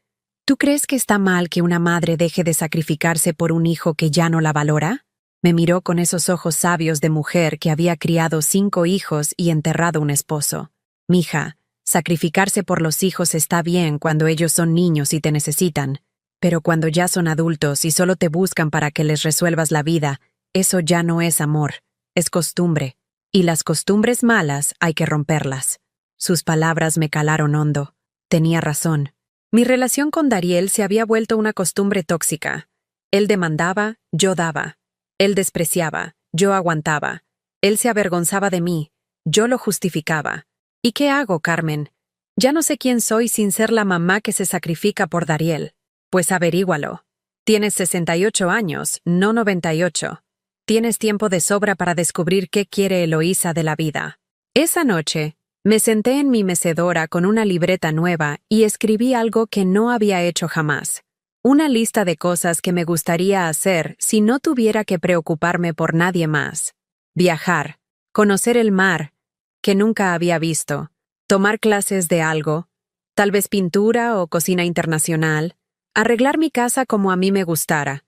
¿tú crees que está mal que una madre deje de sacrificarse por un hijo que ya no la valora?» Me miró con esos ojos sabios de mujer que había criado 5 hijos y enterrado un esposo. «Mija, sacrificarse por los hijos está bien cuando ellos son niños y te necesitan, pero cuando ya son adultos y solo te buscan para que les resuelvas la vida, eso ya no es amor, es costumbre. Y las costumbres malas hay que romperlas». Sus palabras me calaron hondo. Tenía razón. Mi relación con Dariel se había vuelto una costumbre tóxica. Él demandaba, yo daba. Él despreciaba, yo aguantaba. Él se avergonzaba de mí, yo lo justificaba. ¿Y qué hago, Carmen? Ya no sé quién soy sin ser la mamá que se sacrifica por Dariel. Pues averígualo. Tienes 68 años, no 98. Tienes tiempo de sobra para descubrir qué quiere Eloísa de la vida. Esa noche, me senté en mi mecedora con una libreta nueva y escribí algo que no había hecho jamás. Una lista de cosas que me gustaría hacer si no tuviera que preocuparme por nadie más. Viajar, conocer el mar, que nunca había visto, tomar clases de algo, tal vez pintura o cocina internacional, arreglar mi casa como a mí me gustara,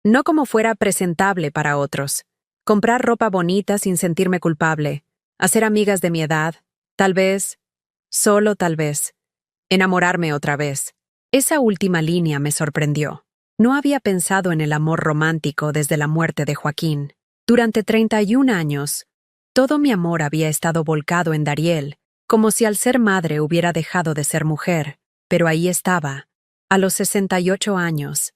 no como fuera presentable para otros, comprar ropa bonita sin sentirme culpable, hacer amigas de mi edad, tal vez, solo tal vez, enamorarme otra vez. Esa última línea me sorprendió. No había pensado en el amor romántico desde la muerte de Joaquín. Durante 31 años, todo mi amor había estado volcado en Dariel, como si al ser madre hubiera dejado de ser mujer. Pero ahí estaba, a los 68 años,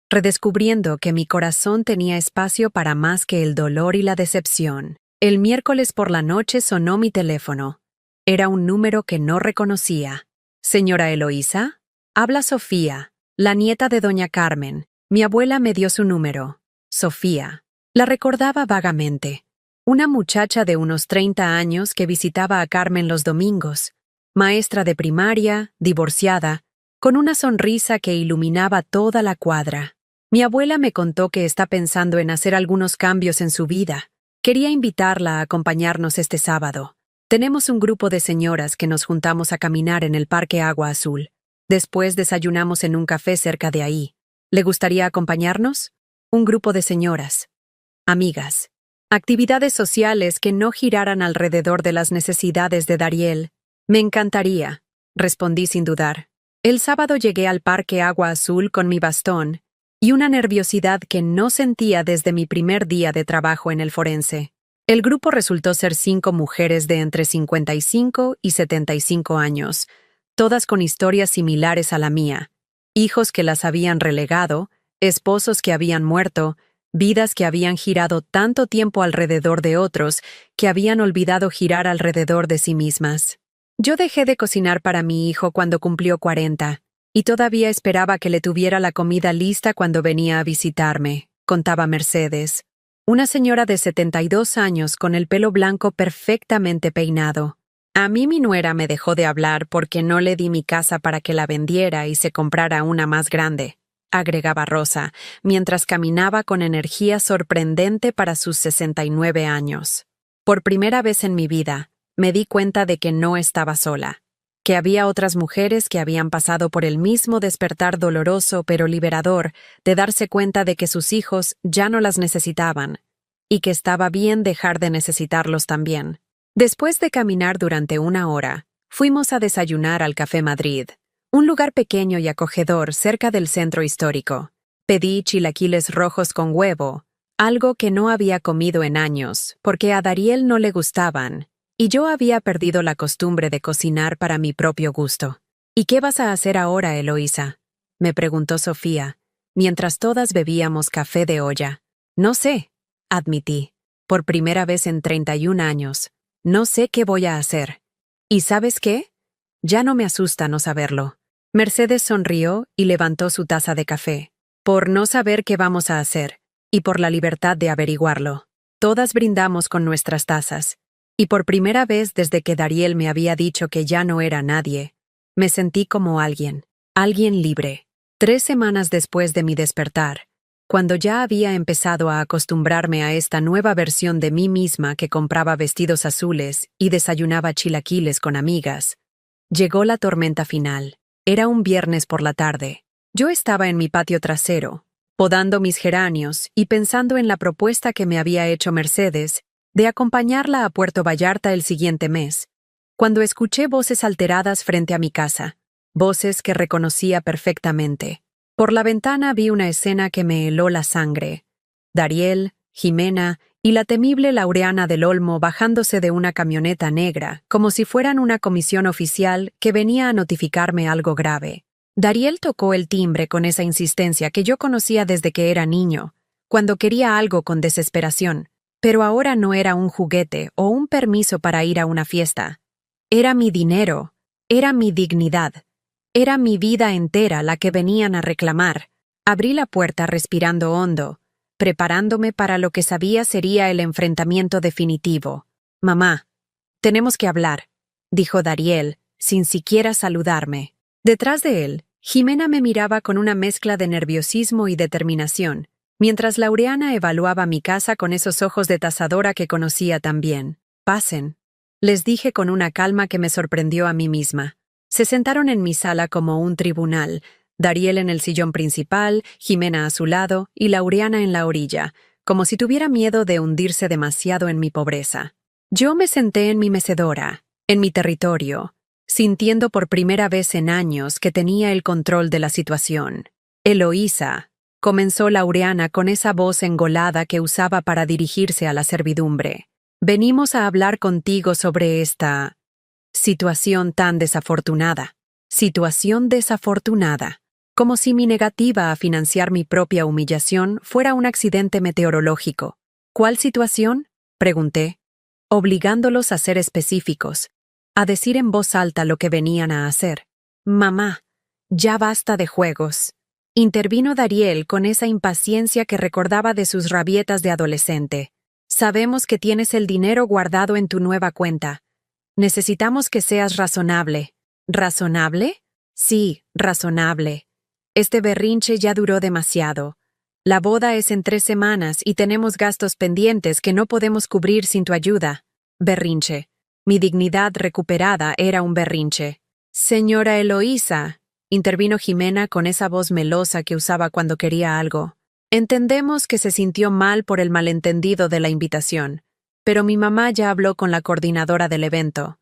redescubriendo que mi corazón tenía espacio para más que el dolor y la decepción. El miércoles por la noche sonó mi teléfono. Era un número que no reconocía. «Señora Eloísa, habla Sofía, la nieta de doña Carmen. Mi abuela me dio su número. Sofía. La recordaba vagamente. una muchacha de unos 30 años que visitaba a Carmen los domingos, maestra de primaria, divorciada, con una sonrisa que iluminaba toda la cuadra. Mi abuela me contó que está pensando en hacer algunos cambios en su vida. Quería invitarla a acompañarnos este sábado. Tenemos un grupo de señoras que nos juntamos a caminar en el Parque Agua Azul. Después desayunamos en un café cerca de ahí. ¿Le gustaría acompañarnos? Un grupo de señoras. Amigas. Actividades sociales que no giraran alrededor de las necesidades de Dariel. Me encantaría, respondí sin dudar. El sábado llegué al Parque Agua Azul con mi bastón y una nerviosidad que no sentía desde mi primer día de trabajo en el forense. El grupo resultó ser 5 mujeres de entre 55 y 75 años, todas con historias similares a la mía, hijos que las habían relegado, esposos que habían muerto, vidas que habían girado tanto tiempo alrededor de otros que habían olvidado girar alrededor de sí mismas. Yo dejé de cocinar para mi hijo cuando cumplió 40, y todavía esperaba que le tuviera la comida lista cuando venía a visitarme, contaba Mercedes, una señora de 72 años con el pelo blanco perfectamente peinado. A mí mi nuera me dejó de hablar porque no le di mi casa para que la vendiera y se comprara una más grande, agregaba Rosa, mientras caminaba con energía sorprendente para sus 69 años. Por primera vez en mi vida, me di cuenta de que no estaba sola, que había otras mujeres que habían pasado por el mismo despertar doloroso pero liberador de darse cuenta de que sus hijos ya no las necesitaban, y que estaba bien dejar de necesitarlos también. Después de caminar durante 1 hora, fuimos a desayunar al Café Madrid, un lugar pequeño y acogedor cerca del centro histórico. Pedí chilaquiles rojos con huevo, algo que no había comido en años, porque a Dariel no le gustaban, y yo había perdido la costumbre de cocinar para mi propio gusto. ¿Y qué vas a hacer ahora, Eloísa?, me preguntó Sofía, mientras todas bebíamos café de olla. No sé, admití. Por primera vez en 31 años. No sé qué voy a hacer. ¿Y sabes qué? Ya no me asusta no saberlo. Mercedes sonrió y levantó su taza de café. Por no saber qué vamos a hacer, y por la libertad de averiguarlo. Todas brindamos con nuestras tazas. Y por primera vez desde que Dariel me había dicho que ya no era nadie, me sentí como alguien libre. 3 semanas después de mi despertar, cuando ya había empezado a acostumbrarme a esta nueva versión de mí misma que compraba vestidos azules y desayunaba chilaquiles con amigas, llegó la tormenta final. Era un viernes por la tarde. Yo estaba en mi patio trasero, podando mis geranios y pensando en la propuesta que me había hecho Mercedes de acompañarla a Puerto Vallarta el siguiente mes, cuando escuché voces alteradas frente a mi casa, voces que reconocía perfectamente. Por la ventana vi una escena que me heló la sangre. Dariel, Jimena y la temible Laureana del Olmo bajándose de una camioneta negra, como si fueran una comisión oficial que venía a notificarme algo grave. Dariel tocó el timbre con esa insistencia que yo conocía desde que era niño, cuando quería algo con desesperación. Pero ahora no era un juguete o un permiso para ir a una fiesta. Era mi dinero, era mi dignidad, era mi vida entera la que venían a reclamar. Abrí la puerta respirando hondo, preparándome para lo que sabía sería el enfrentamiento definitivo. «Mamá, tenemos que hablar», dijo Dariel, sin siquiera saludarme. Detrás de él, Jimena me miraba con una mezcla de nerviosismo y determinación, mientras Laureana evaluaba mi casa con esos ojos de tasadora que conocía tan bien. «Pasen», les dije con una calma que me sorprendió a mí misma. Se sentaron en mi sala como un tribunal, Dariel en el sillón principal, Jimena a su lado y Laureana en la orilla, como si tuviera miedo de hundirse demasiado en mi pobreza. Yo me senté en mi mecedora, en mi territorio, sintiendo por primera vez en años que tenía el control de la situación. «Eloísa», comenzó Laureana con esa voz engolada que usaba para dirigirse a la servidumbre. «Venimos a hablar contigo sobre esta situación tan desafortunada. Situación desafortunada. Como si mi negativa a financiar mi propia humillación fuera un accidente meteorológico. ¿Cuál situación?», pregunté, obligándolos a ser específicos, a decir en voz alta lo que venían a hacer. «Mamá, ya basta de juegos», intervino Dariel con esa impaciencia que recordaba de sus rabietas de adolescente. Sabemos que tienes el dinero guardado en tu nueva cuenta. Necesitamos que seas razonable. ¿Razonable? Sí, razonable. Este berrinche ya duró demasiado. La boda es en 3 semanas y tenemos gastos pendientes que no podemos cubrir sin tu ayuda. Berrinche. Mi dignidad recuperada era un berrinche. Señora Eloísa, intervino Jimena con esa voz melosa que usaba cuando quería algo. Entendemos que se sintió mal por el malentendido de la invitación, pero mi mamá ya habló con la coordinadora del evento.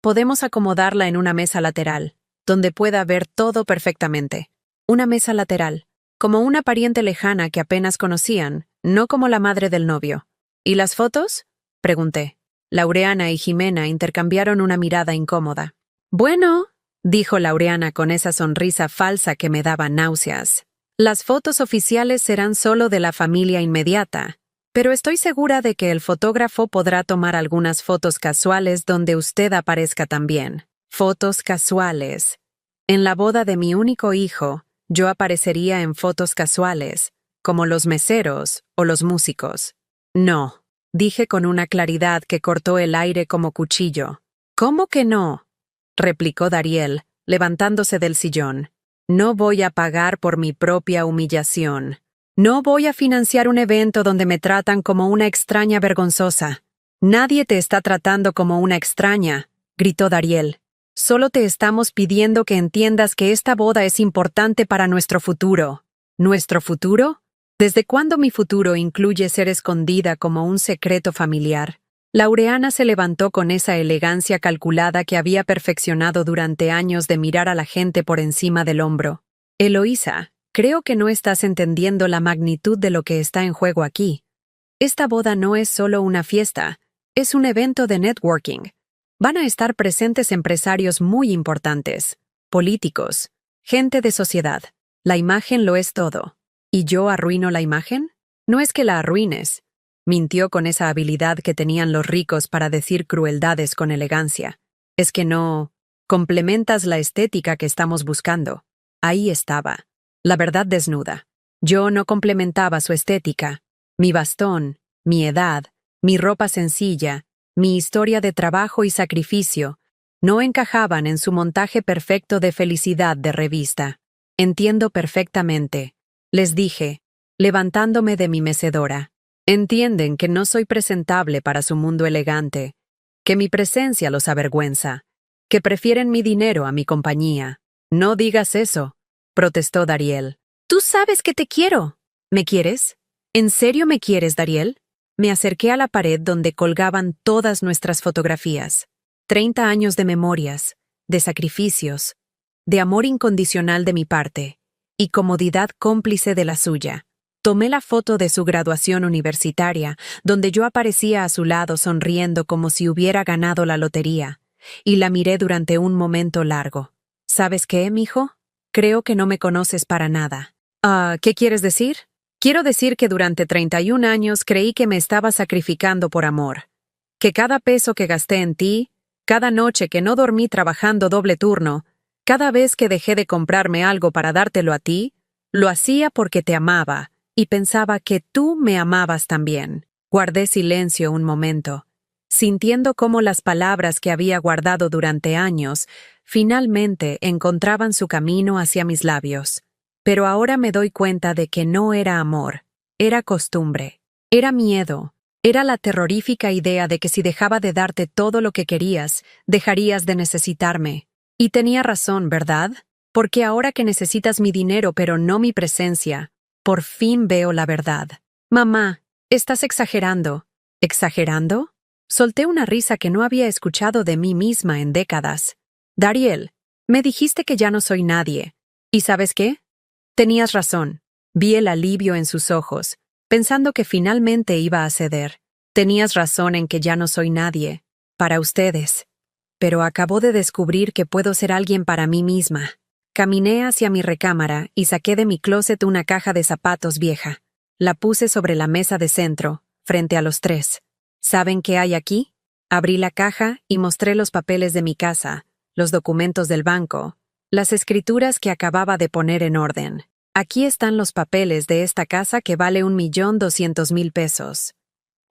Podemos acomodarla en una mesa lateral, donde pueda ver todo perfectamente. Una mesa lateral, como una pariente lejana que apenas conocían, no como la madre del novio. ¿Y las fotos? Pregunté. Laureana y Jimena intercambiaron una mirada incómoda. Bueno, dijo Laureana con esa sonrisa falsa que me daba náuseas. Las fotos oficiales serán solo de la familia inmediata, pero estoy segura de que el fotógrafo podrá tomar algunas fotos casuales donde usted aparezca también. Fotos casuales. En la boda de mi único hijo, yo aparecería en fotos casuales, como los meseros o los músicos. No, dije con una claridad que cortó el aire como cuchillo. ¿Cómo que no?, replicó Dariel, levantándose del sillón. No voy a pagar por mi propia humillación. No voy a financiar un evento donde me tratan como una extraña vergonzosa. Nadie te está tratando como una extraña, gritó Dariel. Solo te estamos pidiendo que entiendas que esta boda es importante para nuestro futuro. ¿Nuestro futuro? ¿Desde cuándo mi futuro incluye ser escondida como un secreto familiar? Laureana se levantó con esa elegancia calculada que había perfeccionado durante años de mirar a la gente por encima del hombro. Eloísa, creo que no estás entendiendo la magnitud de lo que está en juego aquí. Esta boda no es solo una fiesta, es un evento de networking. Van a estar presentes empresarios muy importantes, políticos, gente de sociedad. La imagen lo es todo. ¿Y yo arruino la imagen? No es que la arruines. Mintió con esa habilidad que tenían los ricos para decir crueldades con elegancia. Es que no complementas la estética que estamos buscando. Ahí estaba, la verdad desnuda. Yo no complementaba su estética. Mi bastón, mi edad, mi ropa sencilla, mi historia de trabajo y sacrificio, no encajaban en su montaje perfecto de felicidad de revista. Entiendo perfectamente, les dije, levantándome de mi mecedora. Entienden que no soy presentable para su mundo elegante, que mi presencia los avergüenza, que prefieren mi dinero a mi compañía. No digas eso, protestó Dariel. Tú sabes que te quiero. ¿Me quieres? ¿En serio me quieres, Dariel? Me acerqué a la pared donde colgaban todas nuestras fotografías. 30 años de memorias, de sacrificios, de amor incondicional de mi parte, y comodidad cómplice de la suya. Tomé la foto de su graduación universitaria, donde yo aparecía a su lado sonriendo como si hubiera ganado la lotería, y la miré durante un momento largo. ¿Sabes qué, mijo? Creo que no me conoces para nada. ¿Qué quieres decir? Quiero decir que durante 31 años creí que me estaba sacrificando por amor, que cada peso que gasté en ti, cada noche que no dormí trabajando doble turno, cada vez que dejé de comprarme algo para dártelo a ti, lo hacía porque te amaba, y pensaba que tú me amabas también. Guardé silencio un momento, sintiendo cómo las palabras que había guardado durante años finalmente encontraban su camino hacia mis labios. Pero ahora me doy cuenta de que no era amor, era costumbre, era miedo, era la terrorífica idea de que si dejaba de darte todo lo que querías, dejarías de necesitarme. Y tenía razón, ¿verdad? Porque ahora que necesitas mi dinero pero no mi presencia, por fin veo la verdad. Mamá, estás exagerando. ¿Exagerando? Solté una risa que no había escuchado de mí misma en décadas. Dariel, me dijiste que ya no soy nadie. ¿Y sabes qué? Tenías razón. Vi el alivio en sus ojos, pensando que finalmente iba a ceder. Tenías razón en que ya no soy nadie. Para ustedes. Pero acabo de descubrir que puedo ser alguien para mí misma. Caminé hacia mi recámara y saqué de mi closet una caja de zapatos vieja. La puse sobre la mesa de centro, frente a los tres. ¿Saben qué hay aquí? Abrí la caja y mostré los papeles de mi casa, los documentos del banco, las escrituras que acababa de poner en orden. Aquí están los papeles de esta casa que vale 1.200.000 pesos.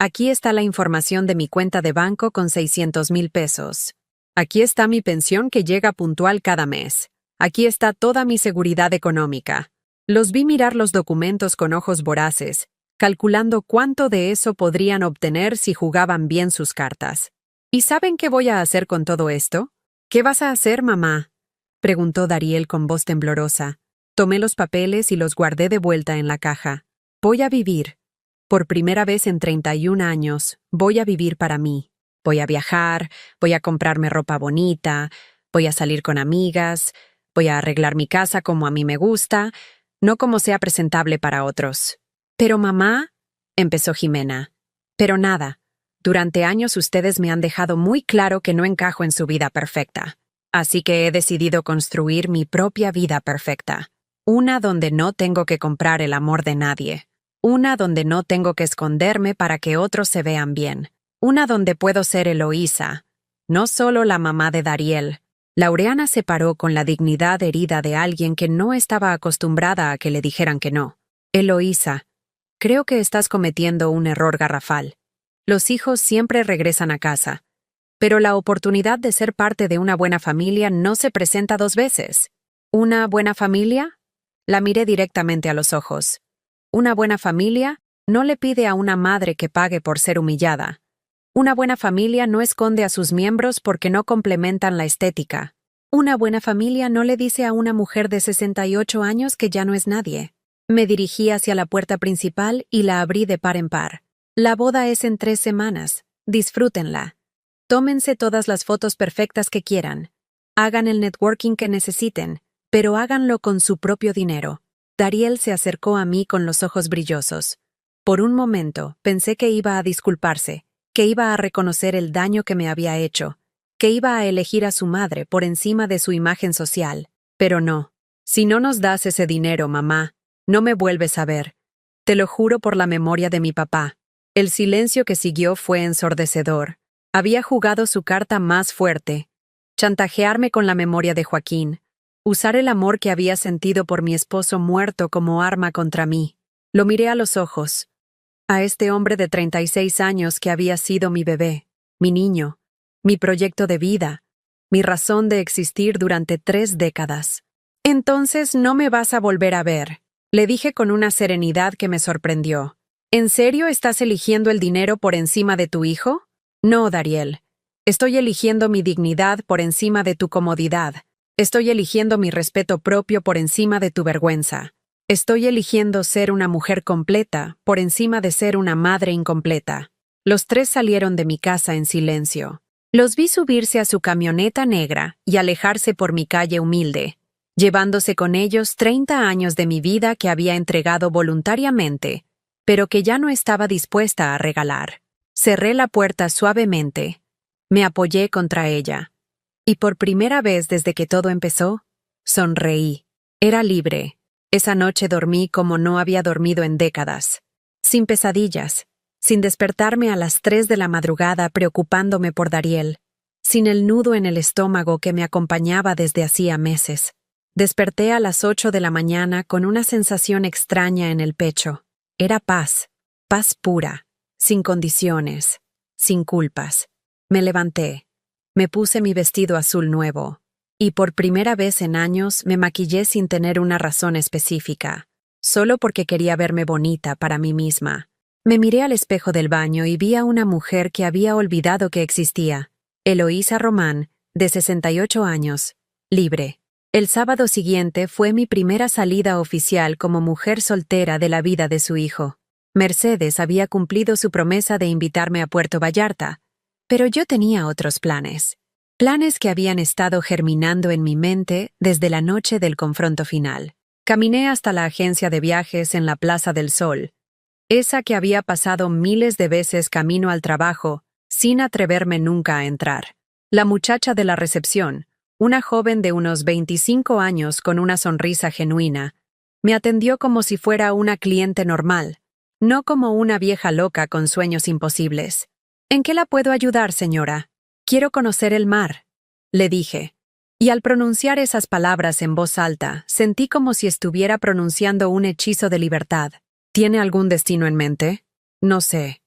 Aquí está la información de mi cuenta de banco con 600,000 pesos. Aquí está mi pensión que llega puntual cada mes. Aquí está toda mi seguridad económica. Los vi mirar los documentos con ojos voraces, calculando cuánto de eso podrían obtener si jugaban bien sus cartas. ¿Y saben qué voy a hacer con todo esto? ¿Qué vas a hacer, mamá?, preguntó Dariel con voz temblorosa. Tomé los papeles y los guardé de vuelta en la caja. Voy a vivir. Por primera vez en 31 años, voy a vivir para mí. Voy a viajar, voy a comprarme ropa bonita, voy a salir con amigas, voy a arreglar mi casa como a mí me gusta, no como sea presentable para otros. Pero mamá, empezó Jimena. Pero nada. Durante años ustedes me han dejado muy claro que no encajo en su vida perfecta. Así que he decidido construir mi propia vida perfecta. Una donde no tengo que comprar el amor de nadie. Una donde no tengo que esconderme para que otros se vean bien. Una donde puedo ser Eloísa, no solo la mamá de Dariel. Laureana se paró con la dignidad herida de alguien que no estaba acostumbrada a que le dijeran que no. Eloísa, creo que estás cometiendo un error garrafal. Los hijos siempre regresan a casa, pero la oportunidad de ser parte de una buena familia no se presenta 2 veces. ¿Una buena familia? La miré directamente a los ojos. Una buena familia no le pide a una madre que pague por ser humillada. Una buena familia no esconde a sus miembros porque no complementan la estética. Una buena familia no le dice a una mujer de 68 años que ya no es nadie. Me dirigí hacia la puerta principal y la abrí de par en par. La boda es en 3 semanas. Disfrútenla. Tómense todas las fotos perfectas que quieran. Hagan el networking que necesiten, pero háganlo con su propio dinero. Dariel se acercó a mí con los ojos brillosos. Por un momento pensé que iba a disculparse, que iba a reconocer el daño que me había hecho, que iba a elegir a su madre por encima de su imagen social. Pero no. Si no nos das ese dinero, mamá, no me vuelves a ver. Te lo juro por la memoria de mi papá. El silencio que siguió fue ensordecedor. Había jugado su carta más fuerte. Chantajearme con la memoria de Joaquín. Usar el amor que había sentido por mi esposo muerto como arma contra mí. Lo miré a los ojos. A este hombre de 36 años que había sido mi bebé, mi niño, mi proyecto de vida, mi razón de existir durante 3 décadas. Entonces no me vas a volver a ver, le dije con una serenidad que me sorprendió. ¿En serio estás eligiendo el dinero por encima de tu hijo? No, Dariel. Estoy eligiendo mi dignidad por encima de tu comodidad. Estoy eligiendo mi respeto propio por encima de tu vergüenza. Estoy eligiendo ser una mujer completa por encima de ser una madre incompleta. Los 3 salieron de mi casa en silencio. Los vi subirse a su camioneta negra y alejarse por mi calle humilde, llevándose con ellos 30 años de mi vida que había entregado voluntariamente, pero que ya no estaba dispuesta a regalar. Cerré la puerta suavemente. Me apoyé contra ella. Y por primera vez desde que todo empezó, sonreí. Era libre. Esa noche dormí como no había dormido en décadas. Sin pesadillas. Sin despertarme a las 3 de la madrugada preocupándome por Dariel. Sin el nudo en el estómago que me acompañaba desde hacía meses. Desperté a las 8 de la mañana con una sensación extraña en el pecho. Era paz. Paz pura. Sin condiciones. Sin culpas. Me levanté. Me puse mi vestido azul nuevo. Y por primera vez en años me maquillé sin tener una razón específica. Solo porque quería verme bonita para mí misma. Me miré al espejo del baño y vi a una mujer que había olvidado que existía. Eloísa Román, de 68 años. Libre. El sábado siguiente fue mi primera salida oficial como mujer soltera de la vida de su hijo. Mercedes había cumplido su promesa de invitarme a Puerto Vallarta, pero yo tenía otros planes. Planes que habían estado germinando en mi mente desde la noche del confronto final. Caminé hasta la agencia de viajes en la Plaza del Sol, esa que había pasado miles de veces camino al trabajo, sin atreverme nunca a entrar. La muchacha de la recepción, una joven de unos 25 años con una sonrisa genuina, me atendió como si fuera una cliente normal, no como una vieja loca con sueños imposibles. ¿En qué la puedo ayudar, señora? Quiero conocer el mar, le dije. Y al pronunciar esas palabras en voz alta, sentí como si estuviera pronunciando un hechizo de libertad. ¿Tiene algún destino en mente? No sé.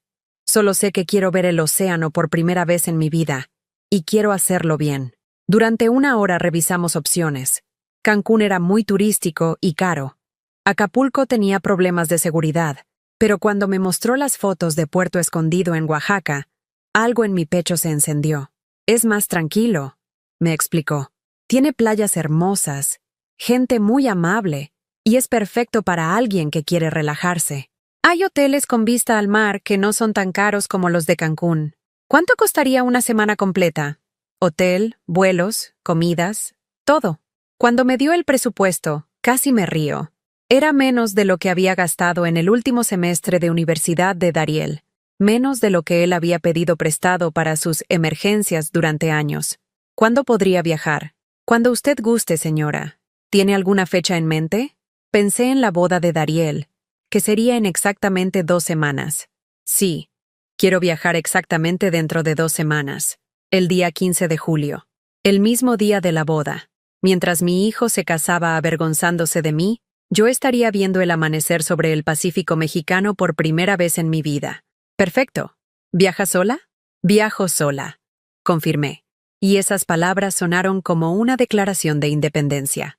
Solo sé que quiero ver el océano por primera vez en mi vida, y quiero hacerlo bien. Durante 1 hora revisamos opciones. Cancún era muy turístico y caro. Acapulco tenía problemas de seguridad, pero cuando me mostró las fotos de Puerto Escondido en Oaxaca, algo en mi pecho se encendió. Es más tranquilo, me explicó. Tiene playas hermosas, gente muy amable, y es perfecto para alguien que quiere relajarse. Hay hoteles con vista al mar que no son tan caros como los de Cancún. ¿Cuánto costaría una semana completa? Hotel, vuelos, comidas, todo. Cuando me dio el presupuesto, casi me río. Era menos de lo que había gastado en el último semestre de universidad de Dariel, menos de lo que él había pedido prestado para sus emergencias durante años. ¿Cuándo podría viajar? Cuando usted guste, señora. ¿Tiene alguna fecha en mente? Pensé en la boda de Dariel, que sería en exactamente 2 semanas. Sí, quiero viajar exactamente dentro de 2 semanas, el día 15 de julio, el mismo día de la boda. Mientras mi hijo se casaba avergonzándose de mí, yo estaría viendo el amanecer sobre el Pacífico mexicano por primera vez en mi vida. Perfecto. ¿Viaja sola? Viajo sola, confirmé, y esas palabras sonaron como una declaración de independencia.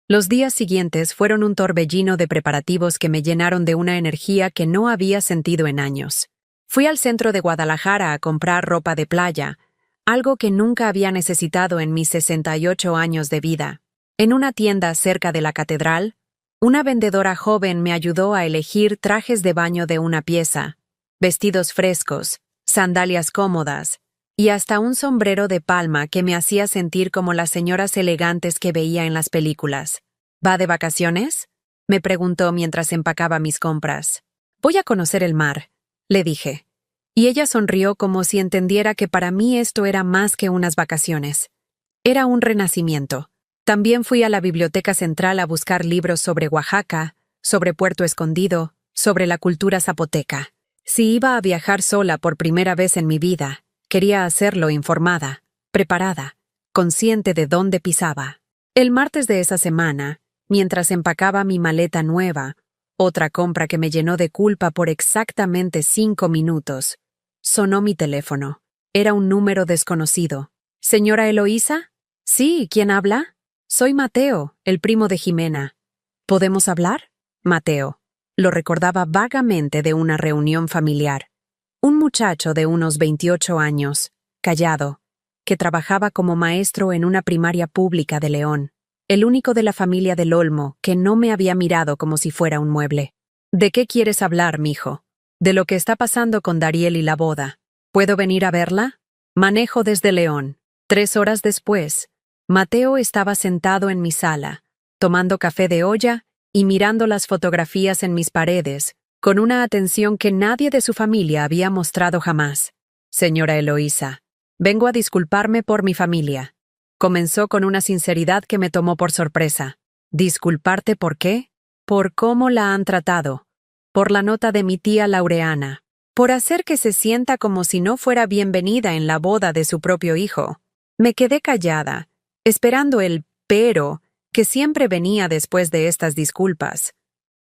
Los días siguientes fueron un torbellino de preparativos que me llenaron de una energía que no había sentido en años. Fui al centro de Guadalajara a comprar ropa de playa, algo que nunca había necesitado en mis 68 años de vida. En una tienda cerca de la catedral, una vendedora joven me ayudó a elegir trajes de baño de una pieza, vestidos frescos, sandalias cómodas, y hasta un sombrero de palma que me hacía sentir como las señoras elegantes que veía en las películas. ¿Va de vacaciones?, me preguntó mientras empacaba mis compras. Voy a conocer el mar, le dije. Y ella sonrió como si entendiera que para mí esto era más que unas vacaciones. Era un renacimiento. También fui a la Biblioteca Central a buscar libros sobre Oaxaca, sobre Puerto Escondido, sobre la cultura zapoteca. Si iba a viajar sola por primera vez en mi vida, quería hacerlo informada, preparada, consciente de dónde pisaba. El martes de esa semana, mientras empacaba mi maleta nueva, otra compra que me llenó de culpa por exactamente 5 minutos, sonó mi teléfono. Era un número desconocido. ¿Señora Eloísa? Sí, ¿quién habla? Soy Mateo, el primo de Jimena. ¿Podemos hablar? Mateo. Lo recordaba vagamente de una reunión familiar. Un muchacho de unos 28 años, callado, que trabajaba como maestro en una primaria pública de León, el único de la familia del Olmo que no me había mirado como si fuera un mueble. ¿De qué quieres hablar, mijo? De lo que está pasando con Dariel y la boda. ¿Puedo venir a verla? Manejo desde León. 3 horas después, Mateo estaba sentado en mi sala, tomando café de olla y mirando las fotografías en mis paredes, con una atención que nadie de su familia había mostrado jamás. Señora Eloísa, vengo a disculparme por mi familia. Comenzó con una sinceridad que me tomó por sorpresa. ¿Disculparte por qué? Por cómo la han tratado. Por la nota de mi tía Laureana. Por hacer que se sienta como si no fuera bienvenida en la boda de su propio hijo. Me quedé callada, esperando el pero que siempre venía después de estas disculpas.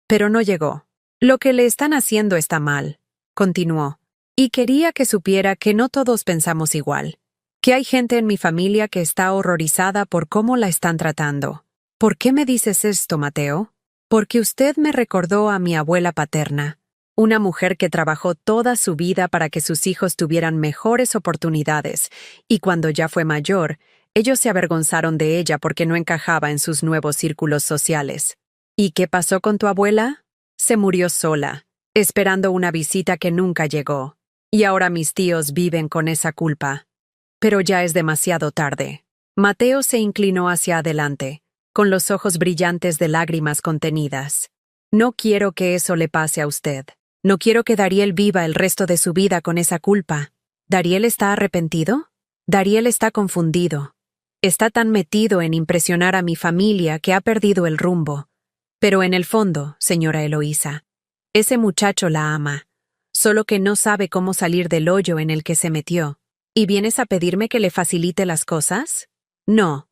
Pero no llegó. Lo que le están haciendo está mal, continuó, y quería que supiera que no todos pensamos igual, que hay gente en mi familia que está horrorizada por cómo la están tratando. ¿Por qué me dices esto, Mateo? Porque usted me recordó a mi abuela paterna, una mujer que trabajó toda su vida para que sus hijos tuvieran mejores oportunidades, y cuando ya fue mayor, ellos se avergonzaron de ella porque no encajaba en sus nuevos círculos sociales. ¿Y qué pasó con tu abuela? Se murió sola, esperando una visita que nunca llegó, y ahora mis tíos viven con esa culpa. Pero ya es demasiado tarde. Mateo se inclinó hacia adelante, con los ojos brillantes de lágrimas contenidas. No quiero que eso le pase a usted. No quiero que Dariel viva el resto de su vida con esa culpa. ¿Dariel está arrepentido? Dariel está confundido. Está tan metido en impresionar a mi familia que ha perdido el rumbo. Pero en el fondo, señora Eloísa, ese muchacho la ama, solo que no sabe cómo salir del hoyo en el que se metió. ¿Y vienes a pedirme que le facilite las cosas? No.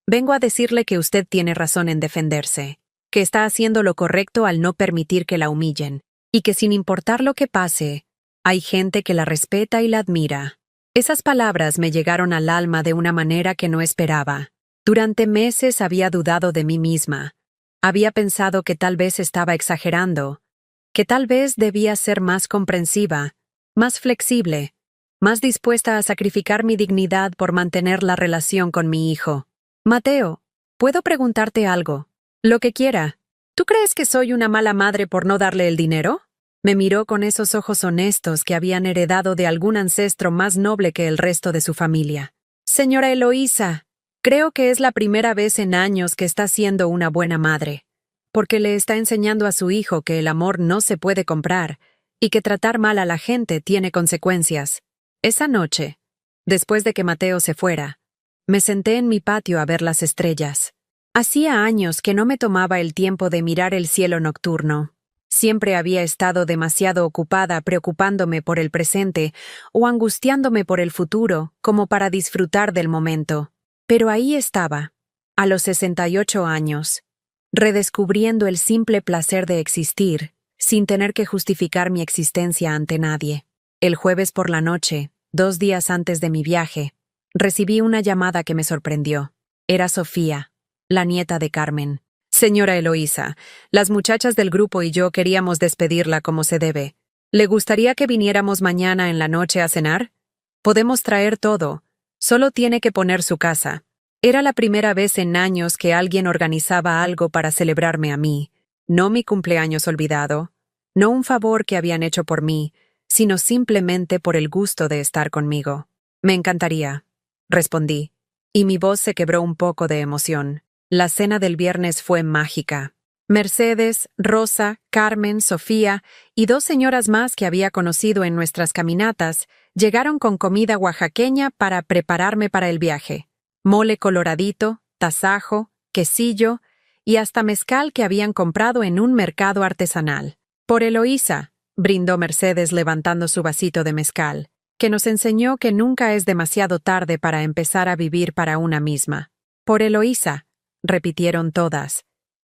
Vengo a decirle que usted tiene razón en defenderse, que está haciendo lo correcto al no permitir que la humillen, y que sin importar lo que pase, Hay gente que la respeta y la admira. Esas palabras me llegaron al alma de una manera que no esperaba. Durante meses había dudado de mí misma. Había pensado que tal vez estaba exagerando, que tal vez debía ser más comprensiva, más flexible, más dispuesta a sacrificar mi dignidad por mantener la relación con mi hijo. Mateo, ¿puedo preguntarte algo? Lo que quiera. ¿Tú crees que soy una mala madre por no darle el dinero? Me miró con esos ojos honestos que habían heredado de algún ancestro más noble que el resto de su familia. Señora Eloísa, creo que es la primera vez en años que está siendo una buena madre, porque le está enseñando a su hijo que el amor no se puede comprar y que tratar mal a la gente tiene consecuencias. Esa noche, después de que Mateo se fuera, me senté en mi patio a ver las estrellas. Hacía años que no me tomaba el tiempo de mirar el cielo nocturno. Siempre había estado demasiado ocupada preocupándome por el presente o angustiándome por el futuro como para disfrutar del momento. Pero ahí estaba, a los 68 años, redescubriendo el simple placer de existir, sin tener que justificar mi existencia ante nadie. El jueves por la noche, 2 días antes de mi viaje, recibí una llamada que me sorprendió. Era Sofía, la nieta de Carmen. Señora Eloísa, las muchachas del grupo y yo queríamos despedirla como se debe. ¿Le gustaría que viniéramos mañana en la noche a cenar? Podemos traer todo. Solo tiene que poner su casa. Era la primera vez en años que alguien organizaba algo para celebrarme a mí. No mi cumpleaños olvidado, no un favor que habían hecho por mí, sino simplemente por el gusto de estar conmigo. Me encantaría, respondí, y mi voz se quebró un poco de emoción. La cena del viernes fue mágica. Mercedes, Rosa, Carmen, Sofía y 2 señoras más que había conocido en nuestras caminatas llegaron con comida oaxaqueña para prepararme para el viaje. Mole coloradito, tasajo, quesillo y hasta mezcal que habían comprado en un mercado artesanal. Por Eloísa, brindó Mercedes levantando su vasito de mezcal, que nos enseñó que nunca es demasiado tarde para empezar a vivir para una misma. Por Eloísa, repitieron todas,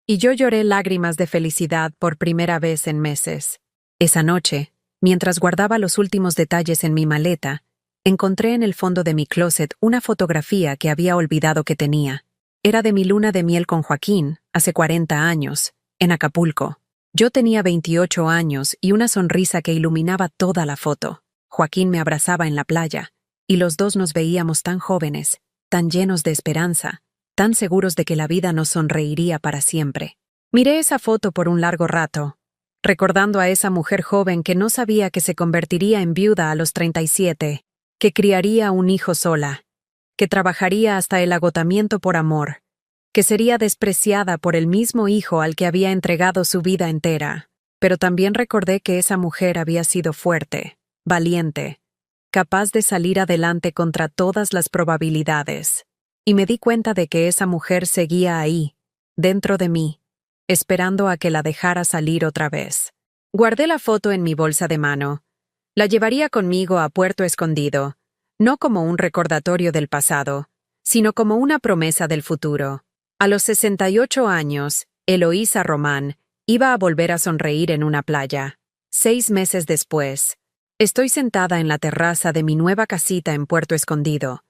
y yo lloré lágrimas de felicidad por primera vez en meses. Esa noche, mientras guardaba los últimos detalles en mi maleta, encontré en el fondo de mi closet una fotografía que había olvidado que tenía. Era de mi luna de miel con Joaquín, hace 40 años, en Acapulco. Yo tenía 28 años y una sonrisa que iluminaba toda la foto. Joaquín me abrazaba en la playa, y los dos nos veíamos tan jóvenes, tan llenos de esperanza, tan seguros de que la vida nos sonreiría para siempre. Miré esa foto por un largo rato, recordando a esa mujer joven que no sabía que se convertiría en viuda a los 37, que criaría un hijo sola, que trabajaría hasta el agotamiento por amor, que sería despreciada por el mismo hijo al que había entregado su vida entera. Pero también recordé que esa mujer había sido fuerte, valiente, capaz de salir adelante contra todas las probabilidades. Y me di cuenta de que esa mujer seguía ahí, dentro de mí, esperando a que la dejara salir otra vez. Guardé la foto en mi bolsa de mano. La llevaría conmigo a Puerto Escondido, no como un recordatorio del pasado, sino como una promesa del futuro. A los 68 años, Eloísa Román iba a volver a sonreír en una playa. 6 meses después, estoy sentada en la terraza de mi nueva casita en Puerto Escondido,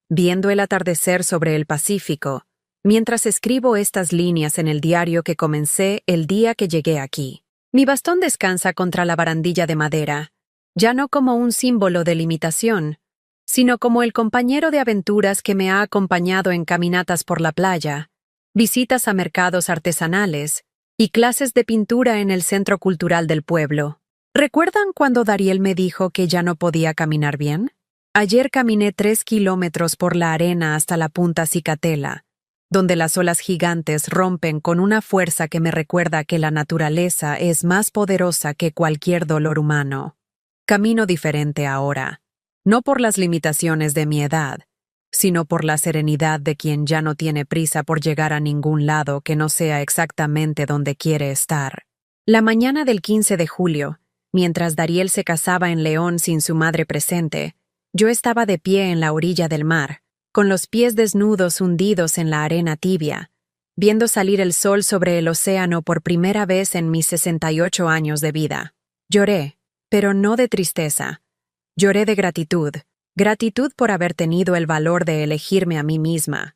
viendo el atardecer sobre el Pacífico, mientras escribo estas líneas en el diario que comencé el día que llegué aquí. Mi bastón descansa contra la barandilla de madera, ya no como un símbolo de limitación, sino como el compañero de aventuras que me ha acompañado en caminatas por la playa, visitas a mercados artesanales y clases de pintura en el centro cultural del pueblo. ¿Recuerdan cuando Dariel me dijo que ya no podía caminar bien? Ayer caminé 3 kilómetros por la arena hasta la punta Cicatela, donde las olas gigantes rompen con una fuerza que me recuerda que la naturaleza es más poderosa que cualquier dolor humano. Camino diferente ahora, no por las limitaciones de mi edad, sino por la serenidad de quien ya no tiene prisa por llegar a ningún lado que no sea exactamente donde quiere estar. La mañana del 15 de julio, mientras Dariel se casaba en León sin su madre presente, yo estaba de pie en la orilla del mar, con los pies desnudos hundidos en la arena tibia, viendo salir el sol sobre el océano por primera vez en mis 68 años de vida. Lloré, pero no de tristeza. Lloré de gratitud, gratitud por haber tenido el valor de elegirme a mí misma,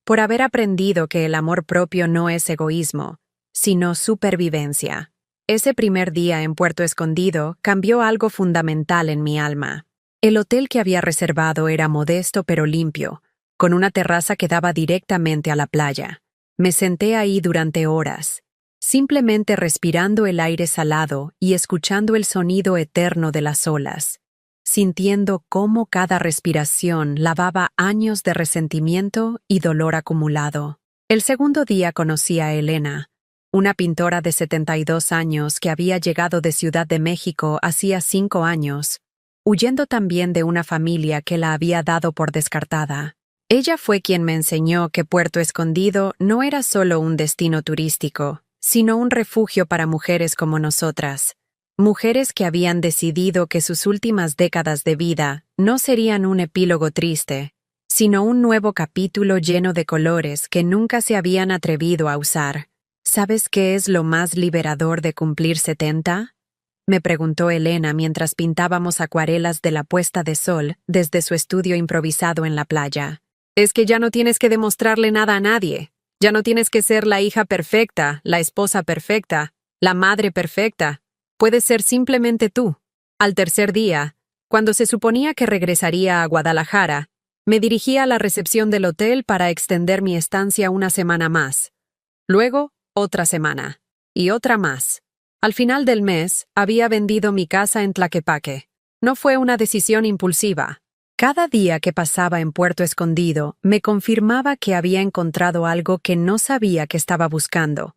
por haber aprendido que el amor propio no es egoísmo, sino supervivencia. Ese primer día en Puerto Escondido cambió algo fundamental en mi alma. El hotel que había reservado era modesto pero limpio, con una terraza que daba directamente a la playa. Me senté ahí durante horas, simplemente respirando el aire salado y escuchando el sonido eterno de las olas, sintiendo cómo cada respiración lavaba años de resentimiento y dolor acumulado. El segundo día conocí a Elena, una pintora de 72 años que había llegado de Ciudad de México hacía 5 años, huyendo también de una familia que la había dado por descartada. Ella fue quien me enseñó que Puerto Escondido no era solo un destino turístico, sino un refugio para mujeres como nosotras, mujeres que habían decidido que sus últimas décadas de vida no serían un epílogo triste, sino un nuevo capítulo lleno de colores que nunca se habían atrevido a usar. ¿Sabes qué es lo más liberador de cumplir 70? Me preguntó Elena mientras pintábamos acuarelas de la puesta de sol desde su estudio improvisado en la playa. Es que ya no tienes que demostrarle nada a nadie. Ya no tienes que ser la hija perfecta, la esposa perfecta, la madre perfecta. Puedes ser simplemente tú. Al tercer día, cuando se suponía que regresaría a Guadalajara, me dirigí a la recepción del hotel para extender mi estancia una semana más. Luego, otra semana. Y otra más. Al final del mes, había vendido mi casa en Tlaquepaque. No fue una decisión impulsiva. Cada día que pasaba en Puerto Escondido me confirmaba que había encontrado algo que no sabía que estaba buscando.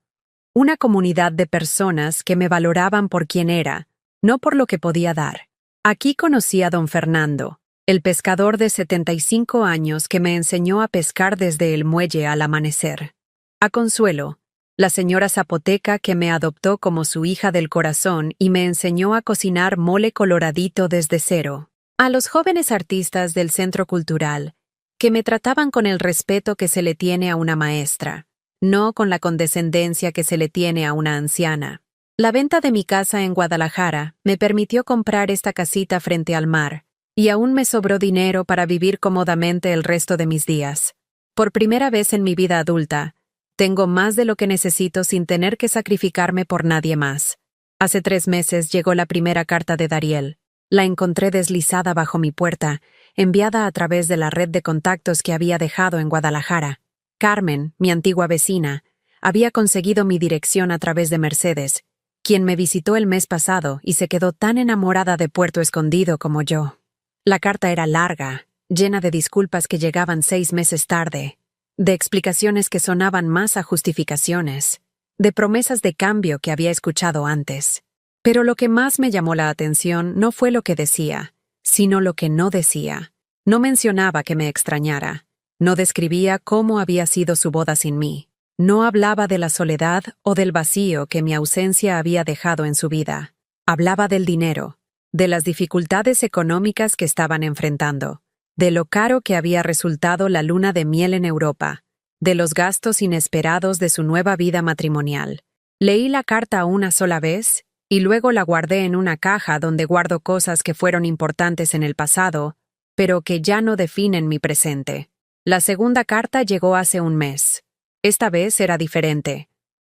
Una comunidad de personas que me valoraban por quien era, no por lo que podía dar. Aquí conocí a don Fernando, el pescador de 75 años que me enseñó a pescar desde el muelle al amanecer. A Consuelo, la señora zapoteca que me adoptó como su hija del corazón y me enseñó a cocinar mole coloradito desde cero. A los jóvenes artistas del Centro Cultural, que me trataban con el respeto que se le tiene a una maestra, no con la condescendencia que se le tiene a una anciana. La venta de mi casa en Guadalajara me permitió comprar esta casita frente al mar, y aún me sobró dinero para vivir cómodamente el resto de mis días. Por primera vez en mi vida adulta, tengo más de lo que necesito sin tener que sacrificarme por nadie más. Hace 3 meses llegó la primera carta de Dariel. La encontré deslizada bajo mi puerta, enviada a través de la red de contactos que había dejado en Guadalajara. Carmen, mi antigua vecina, había conseguido mi dirección a través de Mercedes, quien me visitó el mes pasado y se quedó tan enamorada de Puerto Escondido como yo. La carta era larga, llena de disculpas que llegaban 6 meses tarde, de explicaciones que sonaban más a justificaciones, de promesas de cambio que había escuchado antes. Pero lo que más me llamó la atención no fue lo que decía, sino lo que no decía. No mencionaba que me extrañara. No describía cómo había sido su boda sin mí. No hablaba de la soledad o del vacío que mi ausencia había dejado en su vida. Hablaba del dinero, de las dificultades económicas que estaban enfrentando, de lo caro que había resultado la luna de miel en Europa, de los gastos inesperados de su nueva vida matrimonial. Leí la carta una sola vez y luego la guardé en una caja donde guardo cosas que fueron importantes en el pasado, pero que ya no definen mi presente. La segunda carta llegó hace un mes. Esta vez era diferente.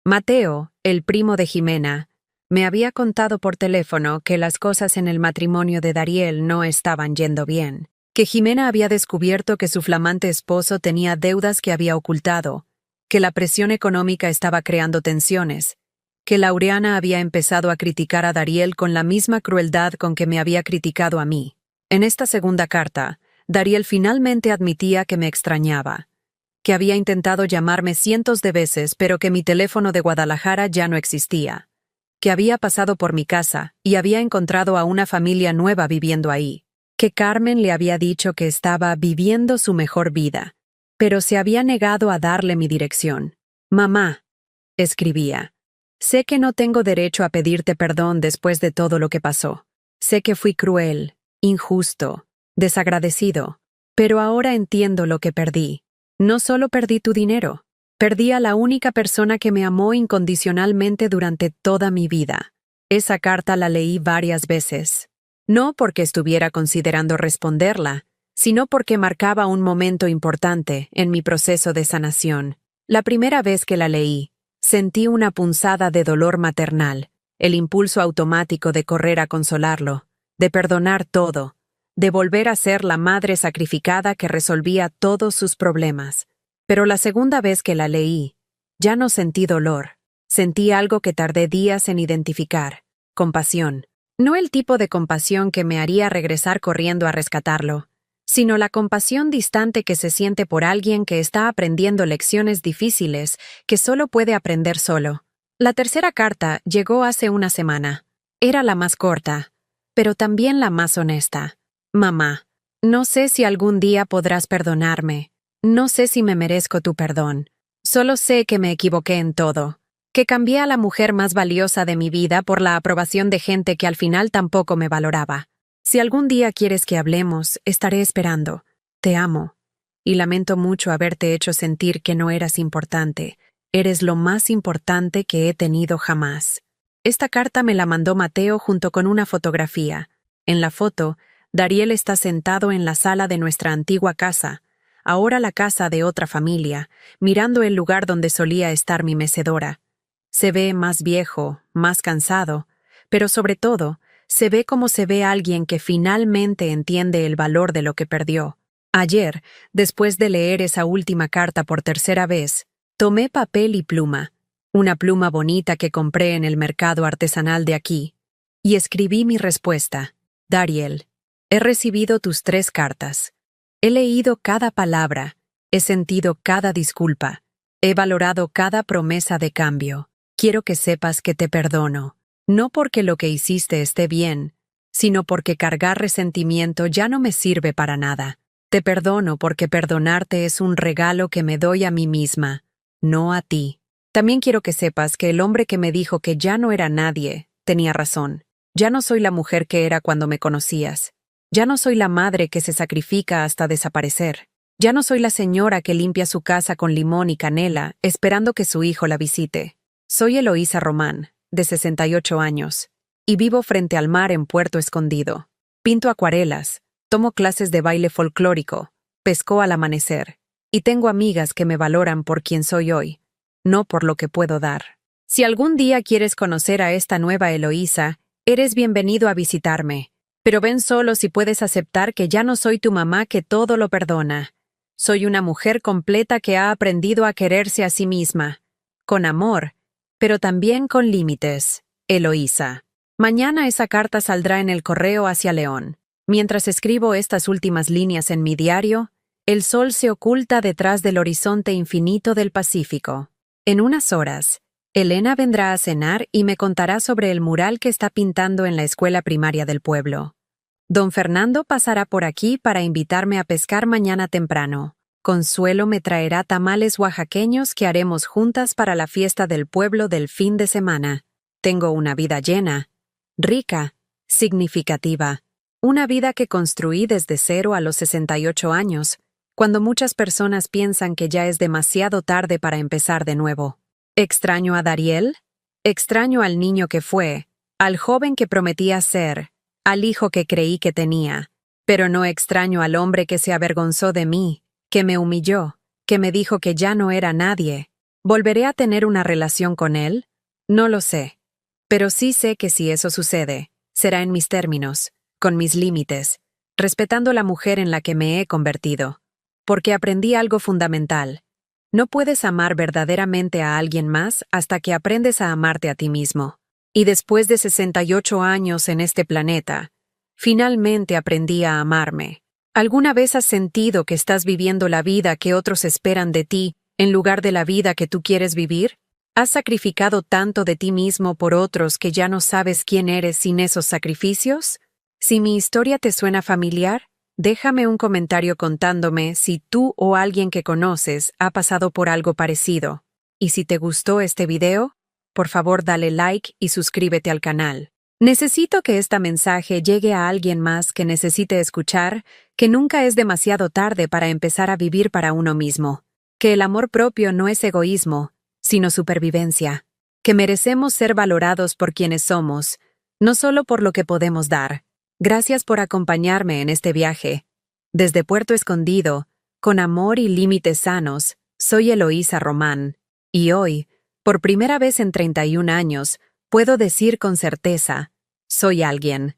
Mateo, el primo de Jimena, me había contado por teléfono que las cosas en el matrimonio de Dariel no estaban yendo bien, que Jimena había descubierto que su flamante esposo tenía deudas que había ocultado, que la presión económica estaba creando tensiones, que Laureana había empezado a criticar a Dariel con la misma crueldad con que me había criticado a mí. En esta segunda carta, Dariel finalmente admitía que me extrañaba, que había intentado llamarme cientos de veces pero que mi teléfono de Guadalajara ya no existía, que había pasado por mi casa y había encontrado a una familia nueva viviendo ahí, que Carmen le había dicho que estaba viviendo su mejor vida, pero se había negado a darle mi dirección. «Mamá», escribía, «sé que no tengo derecho a pedirte perdón después de todo lo que pasó. Sé que fui cruel, injusto, desagradecido, pero ahora entiendo lo que perdí. No solo perdí tu dinero, perdí a la única persona que me amó incondicionalmente durante toda mi vida. Esa carta la leí varias veces. No porque estuviera considerando responderla, sino porque marcaba un momento importante en mi proceso de sanación. La primera vez que la leí, sentí una punzada de dolor maternal, el impulso automático de correr a consolarlo, de perdonar todo, de volver a ser la madre sacrificada que resolvía todos sus problemas. Pero la segunda vez que la leí, ya no sentí dolor. Sentí algo que tardé días en identificar: compasión. No el tipo de compasión que me haría regresar corriendo a rescatarlo, sino la compasión distante que se siente por alguien que está aprendiendo lecciones difíciles que solo puede aprender solo. La tercera carta llegó hace una semana. Era la más corta, pero también la más honesta. Mamá, no sé si algún día podrás perdonarme. No sé si me merezco tu perdón. Solo sé que me equivoqué en todo. Que cambié a la mujer más valiosa de mi vida por la aprobación de gente que al final tampoco me valoraba. Si algún día quieres que hablemos, estaré esperando. Te amo. Y lamento mucho haberte hecho sentir que no eras importante. Eres lo más importante que he tenido jamás. Esta carta me la mandó Mateo junto con una fotografía. En la foto, Dariel está sentado en la sala de nuestra antigua casa, ahora la casa de otra familia, mirando el lugar donde solía estar mi mecedora. Se ve más viejo, más cansado, pero sobre todo, se ve como se ve alguien que finalmente entiende el valor de lo que perdió. Ayer, después de leer esa última carta por tercera vez, tomé papel y pluma, una pluma bonita que compré en el mercado artesanal de aquí, y escribí mi respuesta. Dariel, he recibido tus 3 cartas. He leído cada palabra, he sentido cada disculpa, he valorado cada promesa de cambio. Quiero que sepas que te perdono, no porque lo que hiciste esté bien, sino porque cargar resentimiento ya no me sirve para nada. Te perdono porque perdonarte es un regalo que me doy a mí misma, no a ti. También quiero que sepas que el hombre que me dijo que ya no era nadie, tenía razón. Ya no soy la mujer que era cuando me conocías. Ya no soy la madre que se sacrifica hasta desaparecer. Ya no soy la señora que limpia su casa con limón y canela, esperando que su hijo la visite. Soy Eloísa Román, de 68 años, y vivo frente al mar en Puerto Escondido. Pinto acuarelas, tomo clases de baile folclórico, pesco al amanecer, y tengo amigas que me valoran por quien soy hoy, no por lo que puedo dar. Si algún día quieres conocer a esta nueva Eloísa, eres bienvenido a visitarme, pero ven solo si puedes aceptar que ya no soy tu mamá que todo lo perdona. Soy una mujer completa que ha aprendido a quererse a sí misma, con amor, pero también con límites. Eloísa. Mañana esa carta saldrá en el correo hacia León. Mientras escribo estas últimas líneas en mi diario, el sol se oculta detrás del horizonte infinito del Pacífico. En unas horas, Elena vendrá a cenar y me contará sobre el mural que está pintando en la escuela primaria del pueblo. Don Fernando pasará por aquí para invitarme a pescar mañana temprano. Consuelo me traerá tamales oaxaqueños que haremos juntas para la fiesta del pueblo del fin de semana. Tengo una vida llena, rica, significativa. Una vida que construí desde 0 a los 68 años, cuando muchas personas piensan que ya es demasiado tarde para empezar de nuevo. ¿Extraño a Dariel? Extraño al niño que fue, al joven que prometía ser, al hijo que creí que tenía. Pero no extraño al hombre que se avergonzó de mí, que me humilló, que me dijo que ya no era nadie. ¿Volveré a tener una relación con él? No lo sé. Pero sí sé que si eso sucede, será en mis términos, con mis límites, respetando la mujer en la que me he convertido. Porque aprendí algo fundamental. No puedes amar verdaderamente a alguien más hasta que aprendes a amarte a ti mismo. Y después de 68 años en este planeta, finalmente aprendí a amarme. ¿Alguna vez has sentido que estás viviendo la vida que otros esperan de ti en lugar de la vida que tú quieres vivir? ¿Has sacrificado tanto de ti mismo por otros que ya no sabes quién eres sin esos sacrificios? Si mi historia te suena familiar, déjame un comentario contándome si tú o alguien que conoces ha pasado por algo parecido. Y si te gustó este video, por favor dale like y suscríbete al canal. Necesito que este mensaje llegue a alguien más que necesite escuchar que nunca es demasiado tarde para empezar a vivir para uno mismo, que el amor propio no es egoísmo, sino supervivencia, que merecemos ser valorados por quienes somos, no solo por lo que podemos dar. Gracias por acompañarme en este viaje. Desde Puerto Escondido, con amor y límites sanos, soy Eloísa Román. Y hoy, por primera vez en 31 años, puedo decir con certeza, soy alguien.